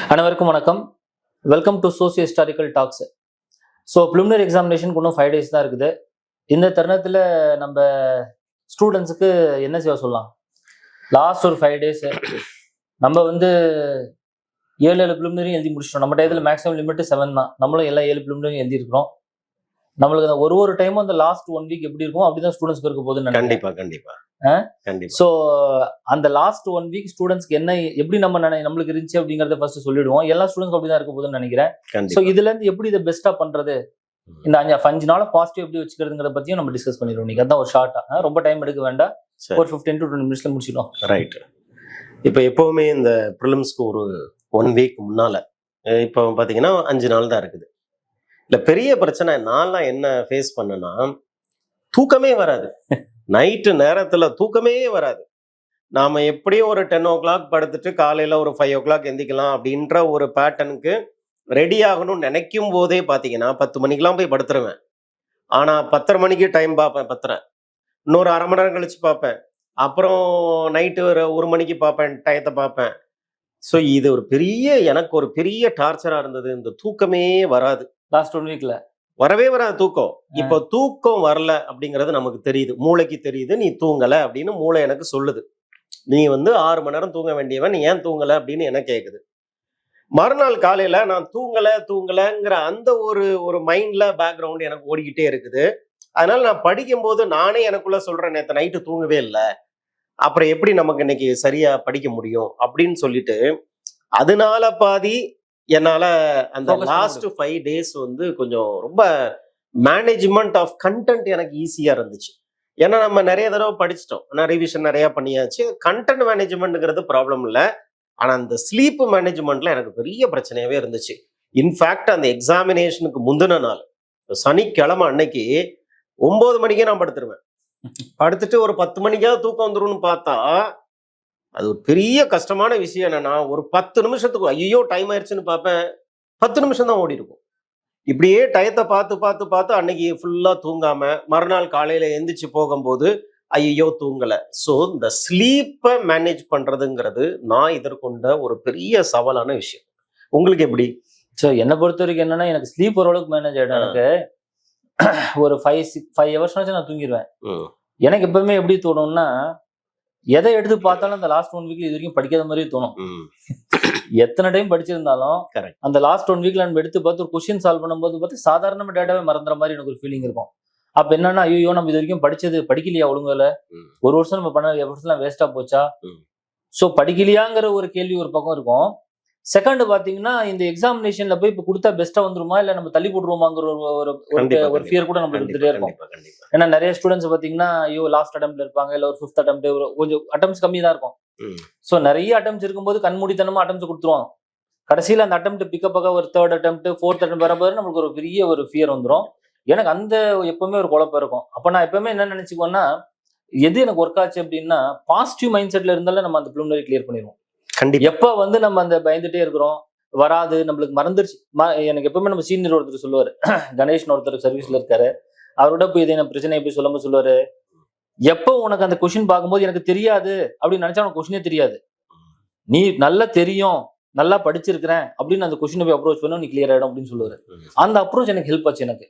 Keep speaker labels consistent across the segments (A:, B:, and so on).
A: அனைவருக்கும் வணக்கம். Welcome to socio historical talks. So preliminary எக்ஸாமினேஷனுக்கு இன்னும் 5 days தான் இருக்குது. இந்த தருணத்தில் நம்ம ஸ்டூடெண்ட்ஸுக்கு என்ன செய்ய சொல்லலாம்? லாஸ்ட் ஒரு 5 days நம்ம வந்து 7 ப்ரிலிமினரி எழுதி முடிச்சிட்டோம். நம்ம டயத்தில் மேக்ஸிமம் லிமிட் 7 தான். நம்மளும் எல்லாம் 7 ப்ரிலிமினரி எழுதியிருக்கிறோம். நம்மளுக்கு அந்த ஒரு டைமும் அந்த லாஸ்ட் 1 week எப்படி இருக்கும் அப்படிதான் ஸ்டூடெண்ட்ஸ்க்கு இருக்க போகுதுன்னு
B: கண்டிப்பா.
A: ஸோ அந்த லாஸ்ட் 1 week ஸ்டூடெண்ட்ஸ்க்கு என்ன எப்படி நம்மளுக்கு இருந்துச்சு அப்படிங்கறத ஃபர்ஸ்ட் சொல்லிடுவோம். எல்லா ஸ்டூடெண்ட்ஸ் அப்படிதான் இருக்க போகுதுன்னு நினைக்கிறேன். ஸோ இதுல இருந்து எப்படி இதை பெஸ்டா பண்றது, இந்த 5 நாள் பாசிட்டிவ் எப்படி வச்சுக்கிறதுங்கிறத பத்தியும் நம்ம டிஸ்கஸ் பண்ணிடுவோம். இன்னைக்கு அதான் ஒரு ஷார்ட்டா, ரொம்ப டைம் எடுக்க வேண்டாம், ஒரு 15 to 20 minutes முடிச்சிடும்.
B: ரைட். இப்போ எப்பவுமே இந்த ப்ரிலிம்ஸ்க்கு ஒரு 1 week முன்னால இப்போ பாத்தீங்கன்னா 5 நாள் தான் இருக்குது. இல்ல பெரிய பிரச்சனை நான்லாம் என்ன ஃபேஸ் பண்ணேன்னா, தூக்கமே வராது. நைட்டு நேரத்துல தூக்கமே வராது. நாம எப்படியும் ஒரு 10 o'clock படுத்துட்டு காலையில ஒரு 5 o'clock எந்திக்கலாம் அப்படின்ற ஒரு பேட்டர்னுக்கு ரெடி ஆகணும்னு நினைக்கும் போதே பாத்தீங்கன்னா 10 மணிக்கெல்லாம் போய் படுத்துருவேன். ஆனா 10:30 மணிக்கு டைம் பார்ப்பேன், பத்துறேன், இன்னொரு அரை மணி நேரம் கழிச்சு பார்ப்பேன், அப்புறம் நைட்டு ஒரு 1 மணிக்கு பார்ப்பேன், டயத்தை பார்ப்பேன். ஸோ இது எனக்கு ஒரு பெரிய டார்ச்சரா இருந்தது. இந்த தூக்கமே வராது.
A: லாஸ்ட் 1 weekல
B: வரவே வராது தூக்கம். இப்போ தூக்கம் வரல அப்படிங்கிறது நமக்கு தெரியுது, மூளைக்கு தெரியுது. நீ தூங்கல அப்படின்னு மூளை எனக்கு சொல்லுது. நீ 6 மணி நேரம் தூங்க வேண்டியவன், நீ ஏன் தூங்கல அப்படின்னு என்ன கேக்குது. மறுநாள் காலையில நான் தூங்கலங்கிற அந்த ஒரு மைண்ட்ல பேக்ரவுண்ட் எனக்கு ஓடிக்கிட்டே இருக்குது. அதனால நான் படிக்கும் போது நானே எனக்குள்ள சொல்றேன், நேற்று நைட்டு தூங்கவே இல்லை, அப்புறம் எப்படி நமக்கு இன்னைக்கு சரியா படிக்க முடியும் அப்படின்னு சொல்லிட்டு, அதனால பாதி என்னால அந்த லாஸ்ட் 5 days கொஞ்சம் ரொம்ப மேனேஜ்மெண்ட் ஆஃப் கண்டென்ட் எனக்கு ஈஸியா இருந்துச்சு. ஏன்னா நம்ம நிறைய தடவை படிச்சிட்டோம், ரிவிஷன் நிறைய பண்ணியாச்சு. கண்டென்ட் மேனேஜ்மெண்ட்ங்கிறது ப்ராப்ளம் இல்லை. ஆனா அந்த ஸ்லீப் மேனேஜ்மெண்ட்ல எனக்கு பெரிய பிரச்சனையாவே இருந்துச்சு. இன்ஃபேக்ட் அந்த எக்ஸாமினேஷனுக்கு முந்தின நாள் சனிக்கிழமை அன்னைக்கு 9 மணிக்கே நான் படுத்துருவேன். படுத்துட்டு ஒரு 10 மணிக்காவது தூக்கம் வந்துரும்னு பார்த்தா அது ஒரு பெரிய கஷ்டமான விஷயம். என்னன்னா ஒரு 10 நிமிஷத்துக்கு ஐயோ டைம் ஆயிடுச்சுன்னு பார்ப்பேன், 10 நிமிஷம் தான் ஓடி இருக்கும். இப்படியே டயத்தை பார்த்து அன்னைக்கு ஃபுல்லா தூங்காம மறுநாள் காலையில எந்திரிச்சு போகும்போது ஐயோ தூங்கல. ஸோ இந்த ஸ்லீப்பை மேனேஜ் பண்றதுங்கிறது நான் எதிர்கொண்ட ஒரு பெரிய சவாலான விஷயம். உங்களுக்கு எப்படி?
A: ஸோ என்னை பொறுத்த வரைக்கும் என்னன்னா, எனக்கு ஸ்லீப் ஓரளவுக்கு மேனேஜ் ஆயிடும். எனக்கு ஒரு 5 hours நான் தூங்கிடுவேன். எனக்கு எப்பவுமே எப்படி தோணும்னா, எதை எடுத்து பார்த்தாலும் அந்த லாஸ்ட் 1 weekல இது வரைக்கும் படிக்காத மாதிரி தோணும். எத்தனை டைம் படிச்சிருந்தாலும் அந்த லாஸ்ட் 1 weekல நம்ம எடுத்து பார்த்து ஒரு கொஸ்டின் சால்வ் பண்ணும்போது பார்த்து சாதாரண டேட்டாவே மறந்துற மாதிரி எனக்கு ஒரு ஃபீலிங் இருக்கும். அப்ப என்னன்னா, ஐயோ நம்ம இது வரைக்கும் படிக்கலையா ஒழுங்கால, ஒரு வருஷம் நம்ம பண்ண எஃபர்ட்ஸ்லாம் வேஸ்டா போச்சா, ஸோ படிக்கலையாங்கிற ஒரு கேள்வி ஒரு பக்கம் இருக்கும். செகண்ட் பாத்தீங்கன்னா, இந்த எக்ஸாமினேஷன்ல போய் இப்ப கொடுத்தா பெஸ்டா வந்துருமா இல்ல நம்ம தள்ளி போட்டுருவோமாங்கிற ஒரு ஃபியர் கூட நம்மளுக்கு இருந்துட்டே இருக்கும். ஏன்னா நிறைய ஸ்டூடெண்ட்ஸ் பாத்தீங்கன்னா, ஐயோ லாஸ்ட் அட்டெம்ப்ட்ல இருப்பாங்க, இல்ல ஒரு 5th attempt, கொஞ்சம் அட்டெம்ப்ட்ஸ் கம்மி தான் இருக்கும். ஸோ நிறைய அட்டெம்ப்ட்ஸ் இருக்கும்போது கண்மூடித்தனமா அட்டெம்ப்ட்ஸ் கொடுத்துருவாங்க. கடைசியில அந்த அட்டெம்ப்ட் பிக்கப் ஆக ஒரு 3rd attempt 4th attempt வரும்போது நம்மளுக்கு ஒரு பெரிய ஒரு ஃபியர் வந்துடும். எனக்கு அந்த எப்பவுமே ஒரு குழப்பம் இருக்கும். அப்ப நான் எப்பவுமே என்ன நினைச்சுக்கோன்னா, எது எனக்கு ஒர்க் ஆச்சு அப்படின்னா, பாசிட்டிவ் மைண்ட் செட்ல இருந்தாலும் நம்ம அந்த ப்ரிலிமினரி கிளியர் பண்ணிடுவோம். எப்ப நம்ம அந்த பயந்துட்டே இருக்கிறோம், வராது, நம்மளுக்கு மறந்துருச்சு. எனக்கு எப்பவுமே நம்ம சீனியர் ஒருத்தர் சொல்லுவாரு, கணேஷ்னு ஒருத்தர் சர்வீஸ்ல இருக்காரு, அவரோட போய் இதை பிரச்சனை போய் சொல்லும்போது சொல்லுவாரு, எப்போ உனக்கு அந்த கொஸ்டின் பார்க்கும்போது எனக்கு தெரியாது அப்படின்னு நினைச்சா உனக்கு கொஸ்டினே தெரியாது, நீ நல்லா தெரியும், நல்லா படிச்சிருக்கிறேன் அப்படின்னு அந்த கொஸ்டினை போய் அப்ரோச் பண்ணும், நீ கிளியர் ஆயிடும் அப்படின்னு சொல்லுவாரு. அந்த அப்ரோச் எனக்கு ஹெல்ப் ஆச்சு எனக்கு.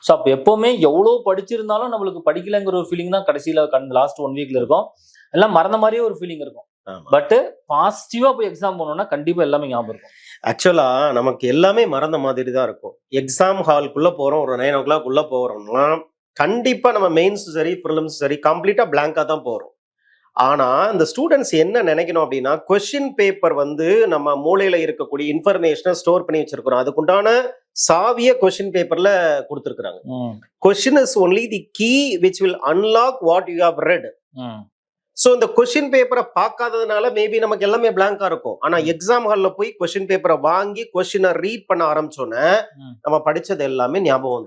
A: ஸோ அப்போ எப்பவுமே எவ்வளவு படிச்சிருந்தாலும் நம்மளுக்கு படிக்கலைங்கிற ஒரு ஃபீலிங் தான் கடைசியில லாஸ்ட் 1 weekல இருக்கும். எல்லாம் மறந்த மாதிரியே ஒரு ஃபீலிங் இருக்கும். பட் பாசிட்டிவா போய் எக்ஸாம் பண்ணோம்னா கண்டிப்பா எல்லாமே ஞாபகம் இருக்கும்.
B: ஆக்சுவலா நமக்கு எல்லாமே மறந்த மாதிரி தான் இருக்கும். எக்ஸாம் ஹால்குள்ள போறோம், ஒரு 9 o'clock உள்ள போறோம்னா கண்டிப்பா நம்ம மெயின்ஸ் சரி ப்ரிலிம்ஸ் சரி கம்ப்ளீட்டா பிளாங்கா தான் போறோம். ஆனா இந்த ஸ்டூடெண்ட்ஸ் என்ன நினைக்கணும் அப்படின்னா, கொஸ்டின் பேப்பர் நம்ம மூளையில இருக்கக்கூடிய இன்ஃபர்மேஷனை ஸ்டோர் பண்ணி வச்சிருக்கிறோம். அதுக்குண்டான சாவிய கொஸ்டின் பேப்பர்ல கொடுத்துருக்காங்க. Question is only the key which will unlock what you have read. So இந்த கொஸ்டின் பேப்பரை பார்க்காததுனால மேபி நமக்கு எல்லாமே பிளாங்கா இருக்கும். ஆனா எக்ஸாம் ஹால்ல போய் கொஸ்டின் பேப்பரை வாங்கி கொஸ்டினை ரீட் பண்ண ஆரம்பிச்சோன்னே நம்ம படிச்சது எல்லாமே ஞாபகம்.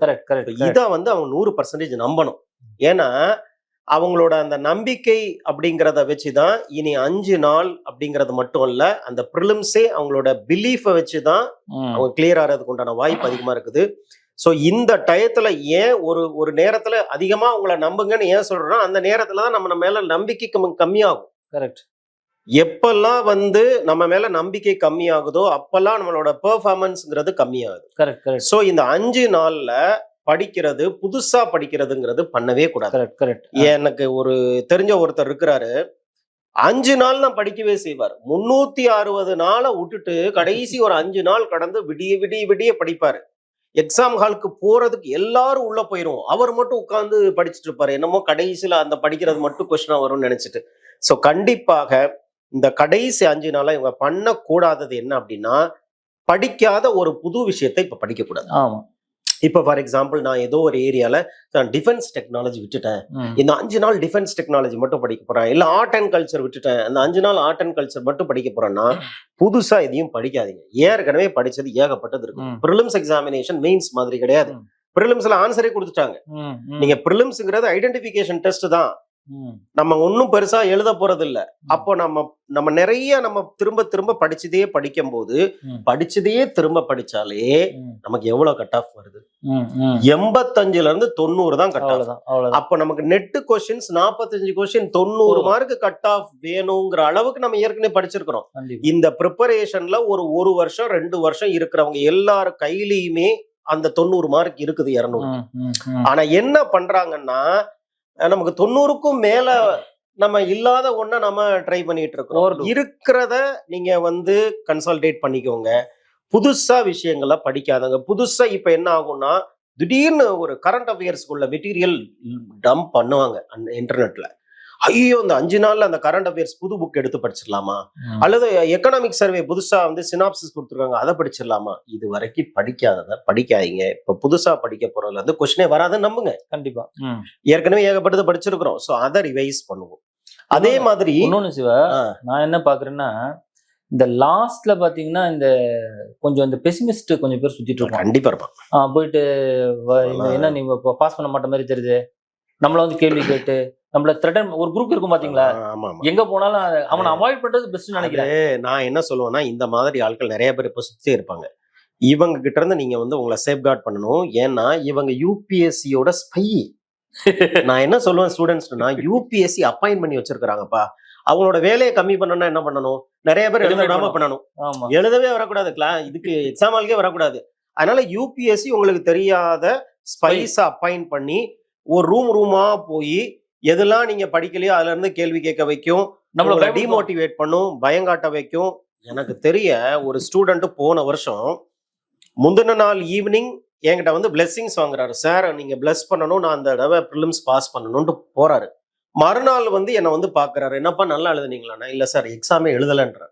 B: இதை அவங்க 100% நம்பணும். ஏன்னா அவங்களோட அந்த நம்பிக்கை அப்படிங்கிறத வச்சுதான் இனி 5 நாள் அப்படிங்கறது மட்டும் இல்ல, அந்த ப்ரிலிம்ஸே அவங்களோட பிலீஃபை வச்சுதான் அவங்க கிளியர் ஆகிறதுக்கு உண்டான வாய்ப்பு அதிகமா இருக்குது. ஸோ இந்த டயத்துல ஏன் ஒரு நேரத்துல அதிகமா உங்களை நம்புங்கன்னு ஏன் சொல்றோம்னா, அந்த நேரத்துல தான் நம்ம மேல நம்பிக்கை கம்மியாகும்.
A: கரெக்ட்.
B: எப்பெல்லாம் வந்து நம்ம மேல நம்பிக்கை கம்மியாகுதோ அப்பெல்லாம் நம்மளோட பெர்ஃபார்மன்ஸ்ங்கிறது கம்மியாகுது.
A: கரெக்ட் கரெக்ட்
B: சோ இந்த 5 நாள்ல படிக்கிறது, புதுசா படிக்கிறதுங்கிறது பண்ணவே கூடாது.
A: Correct correct.
B: எனக்கு ஒரு தெரிஞ்ச ஒருத்தர் இருக்கிறாரு, 5 நாள் தான் படிக்கவே செய்வார். 360 நாளை விட்டுட்டு கடைசி ஒரு 5 நாள் கடந்து விடிய விடிய விடிய படிப்பாரு. எக்ஸாம் ஹாலுக்கு போறதுக்கு எல்லாரும் உள்ள போயிரும், அவர் மட்டும் உட்கார்ந்து படிச்சுட்டு இருப்பாரு. என்னமோ கடைசியில அந்த படிக்கிறது மட்டும் கொஸ்டினா வரும்னு நினைச்சிட்டு. சோ கண்டிப்பாக இந்த கடைசி 5 நாளா இவங்க பண்ணக்கூடாதது என்ன அப்படின்னா, படிக்காத ஒரு புது விஷயத்தை இப்ப படிக்க கூடாது.
A: ஆமா.
B: இப்ப ஃபார் எக்ஸாம்பிள் நான் ஏதோ ஒரு ஏரியால நான் டிஃபென்ஸ் டெக்னாலஜி விட்டுட்டேன், இந்த 5 நாள் டிஃபென்ஸ் டெக்னாலஜி மட்டும் படிக்க போறேன். இல்ல ஆர்ட் அண்ட் கல்ச்சர் விட்டுட்டேன், அந்த 5 நாள் ஆர்ட் அண்ட் கல்ச்சர் மட்டும் படிக்க போறேன்னா புதுசா எதையும் படிக்காதீங்க. ஏற்கனவே படிச்சது ஏகப்பட்டது இருக்கு. ப்ரிலிம்ஸ் எக்ஸாமினேஷன் மெயின்ஸ் மாதிரி கிடையாது. ப்ரிலிம்ஸ்ல ஆன்சரே கொடுத்துட்டாங்க. நீங்க ப்ரிலிம்ஸ்ங்கிறது ஐடென்டிபிகேஷன் டெஸ்ட் தான், நம்ம ஒன்னும் பெருசா எழுத போறது இல்ல. அப்போ நம்ம நிறைய நம்ம திரும்ப திரும்ப படிச்சதே படிக்கும் போது படிச்சதே திரும்ப படிச்சாலே நமக்கு எவ்வளவு கட் ஆஃப் வருது? 85ல இருந்து 90 தான் கட் ஆஃப். அப்போ நமக்கு net questions 45 question 90 mark cut off வேணுங்கிற அளவுக்கு நம்ம ஏற்கனவே படிச்சிருக்கிறோம். இந்த ப்ரிப்பரேஷன்ல ஒரு வருஷம் 2 வருஷம் இருக்கிறவங்க எல்லாரும் கையிலயுமே அந்த 90 மார்க் இருக்குது, 200. ஆனா என்ன பண்றாங்கன்னா, நமக்கு 90க்கும் மேல நம்ம இல்லாத ஒண்ண நம்ம ட்ரை பண்ணிட்டு இருக்கோம். இருக்கிறத நீங்க வந்து கன்சால்டேட் பண்ணிக்கோங்க. புதுசா விஷயங்களை படிக்காதங்க. புதுசா இப்ப என்ன ஆகும்னா, திடீர்னு ஒரு கரண்ட் அஃபேர்ஸ்க்குள்ள மெட்டீரியல் டம்ப் பண்ணுவாங்க இன்டர்நெட்ல. ஐயோ, இந்த 5 நாள்ல அந்த கரண்ட் அஃபேர்ஸ் புது புக் எடுத்து படிச்சிடலாமா, அல்லது எக்கனாமிக் சர்வே புதுசா வந்து சினாப்சிஸ் கொடுத்துருக்காங்க அதை படிச்சிடலாமா? இது வரைக்கும் படிக்காதத படிக்காதீங்க. இப்ப புதுசா படிக்க போறதுல இருந்து கொஸ்டினே வராதுன்னு நம்புங்க.
A: கண்டிப்பா.
B: ஏற்கனவே ஏகப்பட்டது படிச்சிருக்கிறோம். சோ அதை ரிவைஸ் பண்ணுவோம். அதே மாதிரி
A: இன்னொன்னு சிவா, நான் என்ன பாக்குறேன்னா, இந்த லாஸ்ட்ல பாத்தீங்கன்னா இந்த கொஞ்சம் இந்த பெசிமிஸ்ட் கொஞ்சம் பேர் சுத்திட்டு இருக்கோம்.
B: கண்டிப்பா இருப்பான்.
A: போயிட்டு என்ன நீங்க பாஸ் பண்ண மாட்ட மாதிரி தெரியுது, நம்மள வந்து கேள்வி கேட்டு நம்மள த்ரெட்டன் ஒரு குரூப் இருக்கும் பாத்தீங்களா, எங்க போனாலும் அவனை அவாய்ட் பண்றது பெஸ்ட் நினைக்கிறேன்.
B: நான் என்ன சொல்லுவேன்னா, இந்த மாதிரி ஆட்கள் நிறைய பேர் இப்ப சுத்தி இருப்பாங்க. இவங்க கிட்ட இருந்து நீங்க வந்து உங்களை சேஃப்கார்ட் பண்ணணும். ஏன்னா இவங்க யூபிஎஸ்சியோட ஸ்பை. நான் என்ன சொல்லுவேன் ஸ்டூடெண்ட்ஸ்னா, யூபிஎஸ்சி அப்பாயின்ட் பண்ணி வச்சிருக்காங்கப்பா, அவங்களோட வேலையை கம்மி பண்ணணும்னா என்ன பண்ணணும்? நிறைய பேர் எழுதாம பண்ணணும். எழுதவே வரக்கூடாது, இதுக்கு எக்ஸாம் ஹாலுக்கே வரக்கூடாது. அதனால யூபிஎஸ்சி உங்களுக்கு தெரியாத ஸ்பைஸ் அப்பாயின்ட் பண்ணி ஒரு ரூமா போய் எதெல்லாம் நீங்க படிக்கலையோ அதுல இருந்து கேள்வி கேட்க வைக்கும், நம்மள டிமோட்டிவேட் பண்ணும், பயங்காட்ட வைக்கும். எனக்கு தெரிய ஒரு ஸ்டூடெண்ட் போன வருஷம் முந்தின நாள் ஈவினிங் என்கிட்ட வந்து பிளெஸிங்ஸ் வாங்குறாரு. சார் நீங்க பிளஸ் பண்ணணும், நான் அந்த தடவை ப்ரிலிம்ஸ் பாஸ் பண்ணணும்னு போறாரு. மறுநாள் வந்து என்னை வந்து பாக்குறாரு, என்னப்பா நல்லா எழுதுனீங்களா? இல்ல சார் எக்ஸாமே எழுதலன்ற.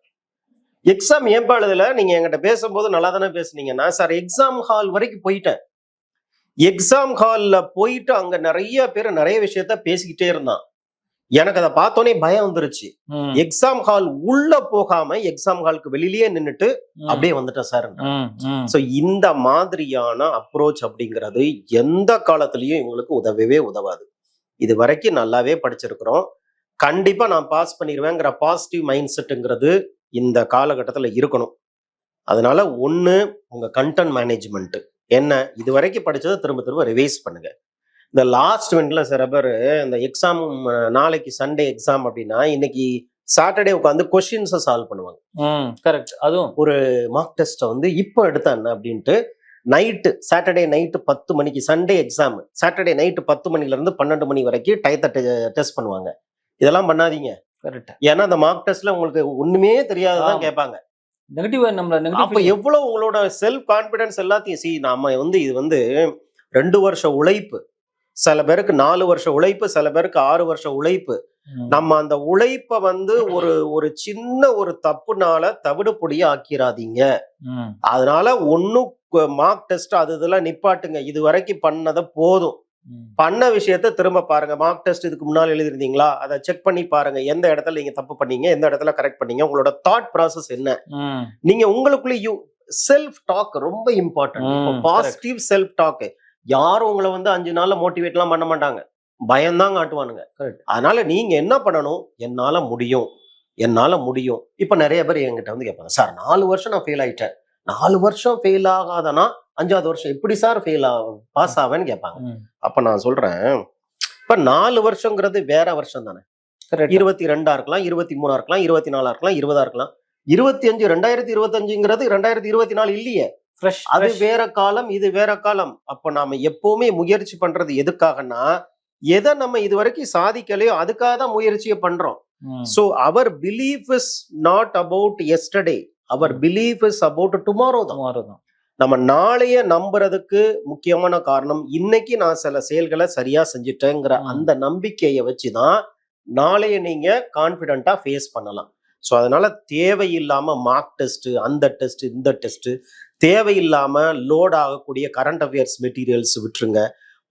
B: எக்ஸாம் ஏன்பா எழுதல? நீங்க என்கிட்ட பேசும்போது நல்லா தானே பேசுனீங்கன்னா, சார் எக்ஸாம் ஹால் வரைக்கும் போயிட்டேன். எக்ஸாம் ஹால்ல போயிட்டு அங்க நிறைய பேர் நிறைய விஷயத்த பேசிக்கிட்டே இருந்தான். எனக்கு அதை பார்த்தோன்னே பயம் வந்துருச்சு. எக்ஸாம் ஹால் உள்ள போகாம எக்ஸாம் ஹாலுக்கு வெளியிலேயே நின்னுட்டு அப்படியே வந்துட்டேன் சார். சோ இந்த மாதிரியான அப்ரோச் அப்படிங்கிறது எந்த காலத்திலயும் இவங்களுக்கு உதவவே உதவாது. இது வரைக்கும் நல்லாவே படிச்சிருக்கிறோம். கண்டிப்பா நான் பாஸ் பண்ணிடுவேங்கிற பாசிட்டிவ் மைண்ட் செட்டுங்கிறது இந்த காலகட்டத்துல இருக்கணும். அதனால ஒண்ணு உங்க கண்டென்ட் மேனேஜ்மெண்ட் என்ன, இது வரைக்கும் படிச்சதை திரும்ப திரும்ப ரிவைஸ் பண்ணுங்க. இந்த லாஸ்ட் மினிட்ல சில பேர் இந்த எக்ஸாம், நாளைக்கு சண்டே எக்ஸாம் அப்படின்னா இன்னைக்கு சாட்டர்டே உட்காந்து கொஸ்டின்ஸை சால்வ் பண்ணுவாங்க.
A: கரெக்ட். அதுவும் ஒரு
B: மார்க் டெஸ்ட்டை வந்து இப்போ எடுத்தா என்ன அப்படின்ட்டு நைட்டு, சாட்டர்டே நைட்டு 10 மணிக்கு, சண்டே எக்ஸாம் சாட்டர்டே நைட்டு 10 மணில இருந்து 12 மணி வரைக்கும் டயத்தை டெஸ்ட் பண்ணுவாங்க. இதெல்லாம் பண்ணாதீங்க.
A: கரெக்ட்.
B: ஏன்னா அந்த மார்க் டெஸ்ட்ல உங்களுக்கு ஒண்ணுமே தெரியாததான் கேட்பாங்க. அப்ப எவ்வளவு உங்களோட செல்ஃப் கான்பிடன்ஸ் எல்லாத்தையும் நாம வந்து இது வந்து 2 வருஷ உழைப்பு, சில பேருக்கு 4 வருஷ உழைப்பு, சில பேருக்கு 6 வருஷ உழைப்பு. நம்ம அந்த உழைப்ப வந்து ஒரு சின்ன ஒரு தப்புனால தவிடுபொடியா ஆக்கிராதீங்க. அதனால ஒன்னும் மார்க் டெஸ்ட் அது இதெல்லாம் நிப்பாட்டுங்க. இது வரைக்கும் பண்ணத போதும். பண்ண விஷயத்த திரும்ப பாருங்க. மார்க் டெஸ்ட் இதுக்கு முன்னாள் எழுதிருந்தீங்களா, அதை செக் பண்ணி பாருங்க. எந்த இடத்துல நீங்க தப்பு பண்ணீங்க, எந்த இடத்துல கரெக்ட் பண்ணீங்க, உங்களோட தாட் ப்ராசஸ் என்ன. நீங்க உங்களுக்குள்ள செல்ஃப் டாக் ரொம்ப இம்பார்ட்டன்ட். Positive self talk. யாரும் உங்களை வந்து 5 நாள்ல மோட்டிவேட் எல்லாம் பண்ண மாட்டாங்க, பயம்தான் காட்டுவானுங்க. அதனால நீங்க என்ன பண்ணணும், என்னால முடியும், என்னால முடியும். இப்ப நிறைய பேர் என்கிட்ட வந்து கேட்பாங்க, சார் 4 வருஷம் நான் ஃபெயில் ஆயிட்டேன், 4 வருஷம் ஃபெயில் ஆகாதனா 5வது வருஷம் எப்படி சார் பாஸ் ஆவேன்னு கேட்பாங்க. அப்ப நான் சொல்றேன், இப்ப 4 வருஷங்கிறது வேற வருஷம் தானே.
A: Correct.
B: 22 இருக்கலாம், 23 இருக்கலாம், 24 இருக்கலாம், 20 இருக்கலாம். 25 2025ங்கிறது 2024 இல்லையே.
A: ஃப்ரெஷ்
B: அது வேற காலம், இது வேற காலம். அப்ப நாம எப்பவுமே முயற்சி பண்றது எதுக்காகனா, எதை நம்ம இது வரைக்கும் சாதிக்கலையோ அதுக்காக தான் முயற்சியை பண்றோம். So our belief is not about yesterday. Our belief is about tomorrow தான். நம்ம நாளைய நம்புறதுக்கு முக்கியமான காரணம், இன்னைக்கு நான் சில செயல்களை சரியா செஞ்சுட்டேங்கிற அந்த நம்பிக்கையை வச்சுதான் நாளைய நீங்க கான்பிடென்ட்டா ஃபேஸ் பண்ணலாம். ஸோ அதனால தேவையில்லாம மார்க் டெஸ்ட், அந்த டெஸ்ட், இந்த டெஸ்ட், தேவையில்லாம லோட் ஆகக்கூடிய கரண்ட் அஃபேர்ஸ் மெட்டீரியல்ஸ் விட்டுருங்க.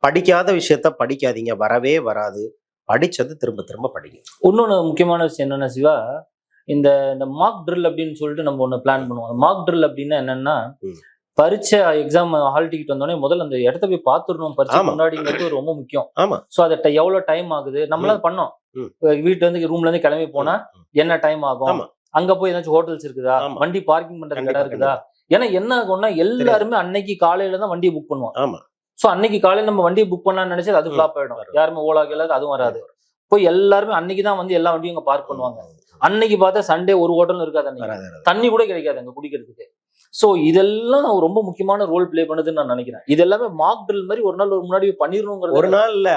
B: படிக்காத விஷயத்த படிக்காதீங்க, வரவே வராது. படிச்சது திரும்ப திரும்ப படிங்க.
A: இன்னொன்று முக்கியமான விஷயம் என்னன்னா சிவா, இந்த மார்க் ட்ரில் அப்படின்னு சொல்லிட்டு நம்ம ஒன்று பிளான் பண்ணுவோம். மார்க் ட்ரில் அப்படின்னா என்னன்னா, பரீட்சை எக்ஸாம் ஹால் டிக்கெட் வந்தோடனே முதல்ல அந்த இடத்த போய் பார்த்துடணும். பரீட்சை முன்னாடிங்கிறது ரொம்ப முக்கியம். ஸோ அதை எவ்வளோ டைம் ஆகுது நம்மளால பண்ணோம். வீட்டுல இருந்து ரூம்ல இருந்து கிளம்பி போனா என்ன டைம் ஆகும், அங்க போய் ஏதாச்சும் ஹோட்டல்ஸ் இருக்குதா, வண்டி பார்க்கிங் பண்றதுக்கு இடம் இருக்குதா. ஏன்னா என்ன ஆகும்னா, எல்லாருமே அன்னைக்கு காலையில தான் வண்டியை புக் பண்ணுவோம். ஸோ அன்னைக்கு காலையில நம்ம வண்டியை புக் பண்ணலாம்னு நினைச்சது அது ஃபிளாப் ஆயிடும். யாருமே ஓலா கேளாது, அதுவும் வராது. போய் எல்லாருமே அன்னைக்கு தான் வந்து எல்லா வண்டியும் பார்க் பண்ணுவாங்க. அன்னைக்கு பார்த்தா சண்டே ஒரு ஹோட்டலும் இருக்காது, அன்னைக்கு தண்ணி கூட கிடைக்காது அங்க குடிக்கிறதுக்கு. ஸோ இதெல்லாம் ரொம்ப முக்கியமான ரோல் பிளே பண்ணுதுன்னு நான் நினைக்கிறேன். இது எல்லாமே மார்க் ட்ரில் மாதிரி ஒரு நாள் ஒரு முன்னாடி பண்ணிடணுங்கிறது.
B: ஒரு நாள் இல்ல,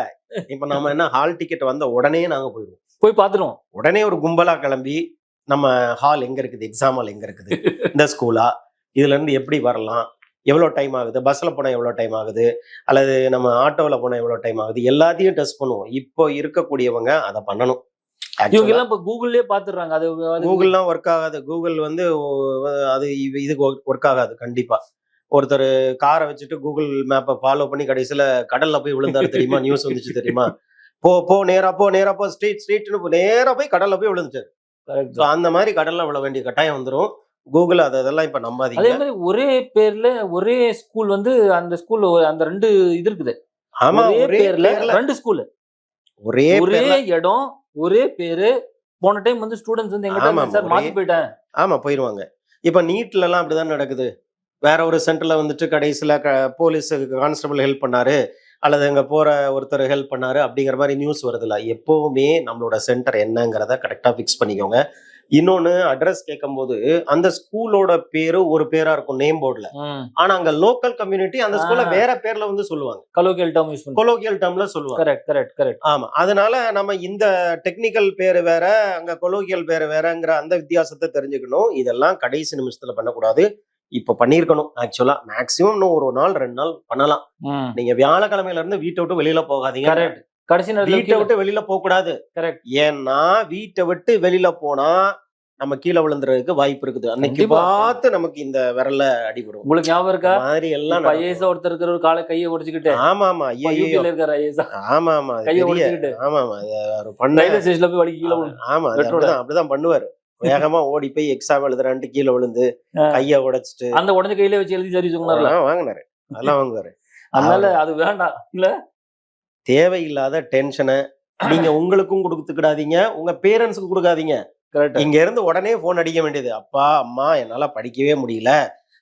B: இப்ப நம்ம என்ன ஹால் டிக்கெட் வந்த உடனே நாங்க போயிடுவோம்,
A: போய் பார்த்துருவோம்.
B: உடனே ஒரு கும்பலா கிளம்பி நம்ம ஹால் எங்க இருக்குது, எக்ஸாம் ஹால் எங்க இருக்குது, இந்த ஸ்கூலா, இதுல இருந்து எப்படி வரலாம், எவ்வளவு டைம் ஆகுது, பஸ்ல போனா எவ்வளவு டைம் ஆகுது, அல்லது நம்ம ஆட்டோல போனா எவ்வளவு டைம் ஆகுது, எல்லாத்தையும் டெஸ்ட் பண்ணுவோம். இப்போ இருக்கக்கூடியவங்க அதை பண்ணணும்.
A: இவங்க எல்லாம் இப்ப கூகுள்லயே பாத்துறாங்க. அது
B: கூகுள்லாம் ஒர்க் ஆகாது. கூகுள் வந்து அது இதுக்கு ஒர்க் ஆகாது கண்டிப்பா. ஒருத்தர் காரை வச்சுட்டு கூகுள் மேப்பை ஃபாலோ பண்ணி கடைசியில கடல்ல போய் விழுந்தாரு தெரியுமா, நியூஸ் வந்துச்சு தெரியுமா. போ நேரா போ ஸ்ட்ரீட்னு நேரா போய் கடல்ல போய் விழுந்துட்டாரு. அந்த மாதிரி கடல்ல விழ வேண்டிய கட்டாயம் வந்துடும். கூகுள் அதெல்லாம் இப்ப நம்பாதீங்க.
A: அதே மாதிரி ஒரே பேர்ல ஒரே ஸ்கூல் வந்து அந்த ஸ்கூல் அந்த 2 இது இருக்குது.
B: ஆமா,
A: ஒரே பேர்ல 2 ஸ்கூல், ஒரே இடம், ஒரே பேரு. போன டைம் வந்து ஸ்டூடெண்ட்ஸ் வந்து எங்கிட்ட சார் மாத்தி போயிட்டேன்.
B: ஆமா, போயிருவாங்க. இப்ப நீட்ல எல்லாம் அப்படிதான் நடக்குது. வேற ஒரு சென்டர்ல வந்துட்டு கடைசியில போலீஸ் கான்ஸ்டபிள் ஹெல்ப் பண்ணாரு, அல்லது அங்க போற ஒருத்தர் ஹெல்ப் பண்ணாரு அப்படிங்கிற மாதிரி நியூஸ் வருதுல்ல. எப்பவுமே நம்மளோட சென்டர் என்னங்கிறத கரெக்டா ஃபிக்ஸ் பண்ணிக்கோங்க. இன்னொன்னு, அட்ரஸ் கேட்கும் போது அந்த ஸ்கூலோட பேரு ஒரு பேரா இருக்கும் நேம் போர்டுல. ஆனா அங்க லோக்கல் கம்யூனிட்டி அந்த ஸ்கூல்ல வேற பேர்ல வந்து சொல்லுவாங்க, கொலோக்கியல் டேர்ம்ல சொல்லுவாங்க.
A: கரெக்ட்.
B: ஆமா, அதனால நம்ம இந்த டெக்னிக்கல் பேரு வேற, அங்க கொலோக்கியல் பேரு வேறங்கிற அந்த வித்தியாசத்தை தெரிஞ்சுக்கணும். இதெல்லாம் கடைசி நிமிஷத்துல பண்ணக்கூடாது. இப்ப பண்ணிருக்கணும். ஆக்சுவலா மேக்சிமம் இன்னும் ஒரு நாள் 2 நாள் பண்ணலாம். நீங்க வியாழக்கிழமையில இருந்து வீட்டை விட்டு வெளியில போகாதீங்க.
A: கடைசி
B: வீட்டை விட்டு வெளியில போக கூடாது. ஏன்னா வீட்டை விட்டு வெளியில போனா நம்ம கீழே விழுந்துறதுக்கு வாய்ப்பு இருக்குது. அன்னைக்கு பார்த்து நமக்கு இந்த விரல்ல அடிபடும்.
A: உங்களுக்கு ஞாபகம் இருக்கா?
B: மாதிரி எல்லாம்
A: ஐஏஎஸ் ஒருத்தர் இருக்கிற ஒரு காலை கையை உடைச்சுக்கிட்டு.
B: ஆமா, அப்படிதான் பண்ணுவாரு. வேகமா ஓடி போய் எக்ஸாம் எழுதுறான்ட்டு கீழே விழுந்து கைய உடைச்சிட்டு
A: அந்த உடஞ்ச கையில வச்சு எழுதி சரி
B: வாங்கினாரு. அதெல்லாம் வாங்குவாரு.
A: அதனால அது வேண்டாம். இல்ல,
B: தேவையில்லாத டென்ஷனை நீங்க உங்களுக்கும் கொடுத்துக்கிடாதீங்க, உங்க பேரண்ட்ஸுக்கு கொடுக்காதீங்க. இங்க இருந்து உடனே போன் அடிக்க வேண்டியது, அப்பா அம்மா என்னால படிக்கவே முடியல,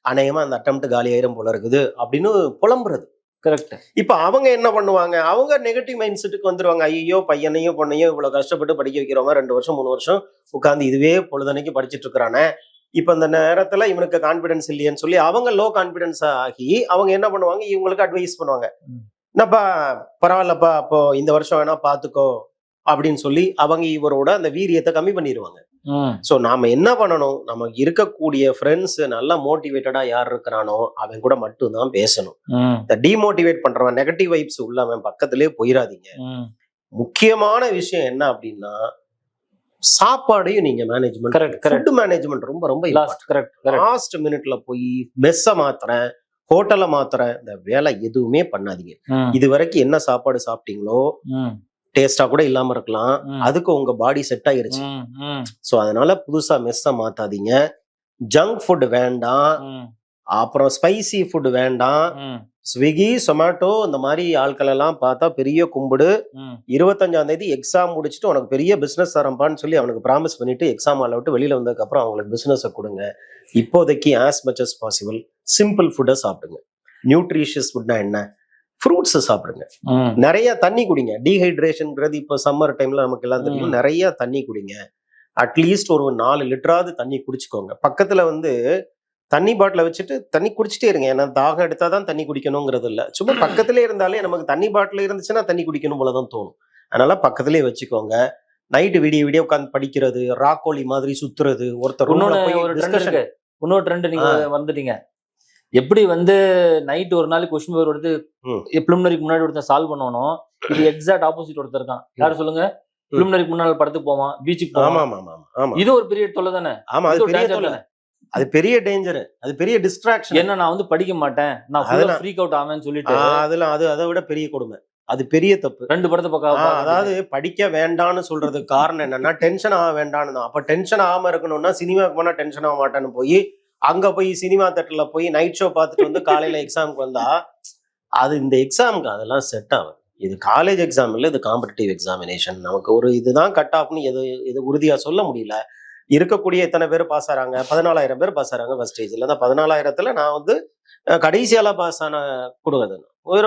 B: அநேகமா அந்த அட்டெம்ப்ட் காலி ஆயிரம் போல இருக்குது அப்படின்னு புலம்புறது.
A: கரெக்ட்.
B: இப்ப அவங்க என்ன பண்ணுவாங்க, அவங்க நெகட்டிவ் மைண்ட் செட்டுக்கு வந்துருவாங்க. ஐயோ, பையனையும் பொண்ணையும் இவ்வளவு கஷ்டப்பட்டு படிக்க வைக்கிறவங்க 2 வருஷம் 3 வருஷம் உட்காந்து இதுவே பொழுதனைக்கு படிச்சுட்டு இருக்கிறானே, இப்ப இந்த நேரத்துல இவனுக்கு கான்பிடன்ஸ் இல்லையேன்னு சொல்லி அவங்க லோ கான்பிடன்ஸ் ஆகி அவங்க என்ன பண்ணுவாங்க, இவங்களுக்கு அட்வைஸ் பண்ணுவாங்க. என்னப்பா பரவாயில்லப்பா, அப்போ இந்த வருஷம் வேணா பாத்துக்கோ அப்படின்னு சொல்லி அவங்க இவரோட அந்த வீரியத்தை கம்மி பண்ணிடுவாங்க. சோ நாம என்ன பண்ணணும், நமக்கு இருக்கக்கூடிய ஃப்ரெண்ட்ஸ் நல்லா மோட்டிவேட்டடா யார் இருக்கிறானோ அவன் கூட மட்டும்தான் பேசணும். இந்த டிமோட்டிவேட் பண்றவன், நெகட்டிவ் வைப்ஸ் உள்ளவன் பக்கத்திலே போயிடாதீங்க. முக்கியமான விஷயம் என்ன அப்படின்னா, சாப்பாடையும் நீங்க மேனேஜ்மெண்ட், ஃபுட் மேனேஜ்மெண்ட் ரொம்ப ரொம்ப லாஸ்ட் மினிட்ல போய் மெஸ்ஸ மாத்துறேன், ஹோட்டலை மாத்துறேன், இந்த வேலை எதுவுமே பண்ணாதீங்க. இது வரைக்கும் என்ன சாப்பாடு சாப்பிட்டீங்களோ டேஸ்டா கூட இல்லாம இருக்கலாம், அதுக்கு உங்க பாடி செட் ஆயிருச்சு. சோ அதனால புதுசா மெஸ்ஸ மாத்தாதீங்க. ஜங்க் ஃபுட் வேண்டாம், அப்புறம் ஸ்பைசி ஃபுட் வேண்டாம். ஸ்விக்கி, சொமேட்டோ இந்த மாதிரி ஆட்கள் எல்லாம் பார்த்தா பெரிய கும்பிடு. 25ஆம் தேதி எக்ஸாம் முடிச்சுட்டு உனக்கு பெரிய பிசினஸ் ஆரம்பான்னு சொல்லி அவனுக்கு ப்ராமிஸ் பண்ணிட்டு எக்ஸாம் ஆல விட்டு வெளியில வந்ததுக்கு அப்புறம் அவங்களுக்கு பிசினஸ் கொடுங்க. இப்போதைக்கு as much as possible simple ஃபுட்டை சாப்பிடுங்க. நியூட்ரிஷியஸ் ஃபுட்னா என்ன, ஃப்ரூட்ஸ் சாப்பிடுங்க, நிறைய தண்ணி குடிங்க. டீஹைட்ரேஷன்ங்கிறது இப்போ சம்மர் டைம்ல நமக்கு எல்லாம் தெரியும். நிறைய தண்ணி குடிங்க. அட்லீஸ்ட் ஒரு 4 லிட்டராவது தண்ணி குடிச்சுக்கோங்க. பக்கத்துல வந்து தண்ணி பாட்டில வச்சுட்டு தண்ணி குடிச்சிட்டே இருங்க. ஏன்னா தாகம் எடுத்தாதான் தண்ணி குடிக்கணுங்கிறது இல்ல. சும்மா பக்கத்திலே இருந்தாலே நமக்கு தண்ணி பாட்டில் இருந்துச்சுன்னா தண்ணி குடிக்கணும் போலதான் தோணும். அதனால பக்கத்திலே வச்சுக்கோங்க. நைட்டு விடிய உட்காந்து படிக்கிறது, ராக்கோலி மாதிரி சுத்துறது, ஒருத்தர்
A: இன்னொரு ட்ரெண்ட் நீங்க வந்துட்டீங்க. எப்படி வந்து நைட் ஒரு நாளைக்கு கொஸ்டின் பேப்பர் எடுத்து பிலிமினரிக்கு முன்னாடி ஒருத்தர் சால்வ் பண்ணணும், இது எக்ஸாக்ட் ஆப்போசிட் ஒருத்தர் இருக்கான். யாரு சொல்லுங்க? பிலிமினரிக்கு முன்னாள் படத்துக்கு போவான், பீச்சுக்கு போவான். இது ஒரு பெரிய தொல்லை தானே?
B: ஆமா, அது பெரிய தொல்லை, அது பெரிய டேஞ்சர், அது பெரிய டிஸ்ட்ராக்ஷன்.
A: என்ன நான் வந்து படிக்க மாட்டேன், நான் ஃப்ரீக் அவுட் ஆவேன்னு சொல்லிட்டு
B: அதெல்லாம் அதை விட பெரிய கொடுமை, அது பெரிய தப்பு.
A: 2 படத்தை பக்கம்.
B: அதாவது படிக்க வேண்டாம்னு சொல்றதுக்கு காரணம் என்னன்னா டென்ஷன் ஆக வேண்டாம்னு தான். அப்ப டென்ஷன் ஆகாம இருக்கணும்னா சினிமாக்கு போனா டென்ஷன் ஆக மாட்டேன்னு போய் அங்க போய் சினிமா தேட்டர்ல போய் நைட் ஷோ பார்த்துட்டு வந்து காலையில எக்ஸாமுக்கு வந்தா அது இந்த எக்ஸாமுக்கு அதெல்லாம் செட் ஆகும். இது காலேஜ் எக்ஸாம் இல்லை, இது காம்படிட்டிவ் எக்ஸாமினேஷன். நமக்கு ஒரு இதுதான் கட் ஆஃப்னு எது உறுதியா சொல்ல முடியல. இருக்கக்கூடிய எத்தனை பேர் பாஸ் ஆறாங்க? 14,000 பேர் பாஸ் ஆறாங்க ஃபர்ஸ்ட் ஸ்டேஜ்ல. அந்த 14,000த்துல நான் வந்து கடைசியால பாஸ் ஆன கொடுக்குது.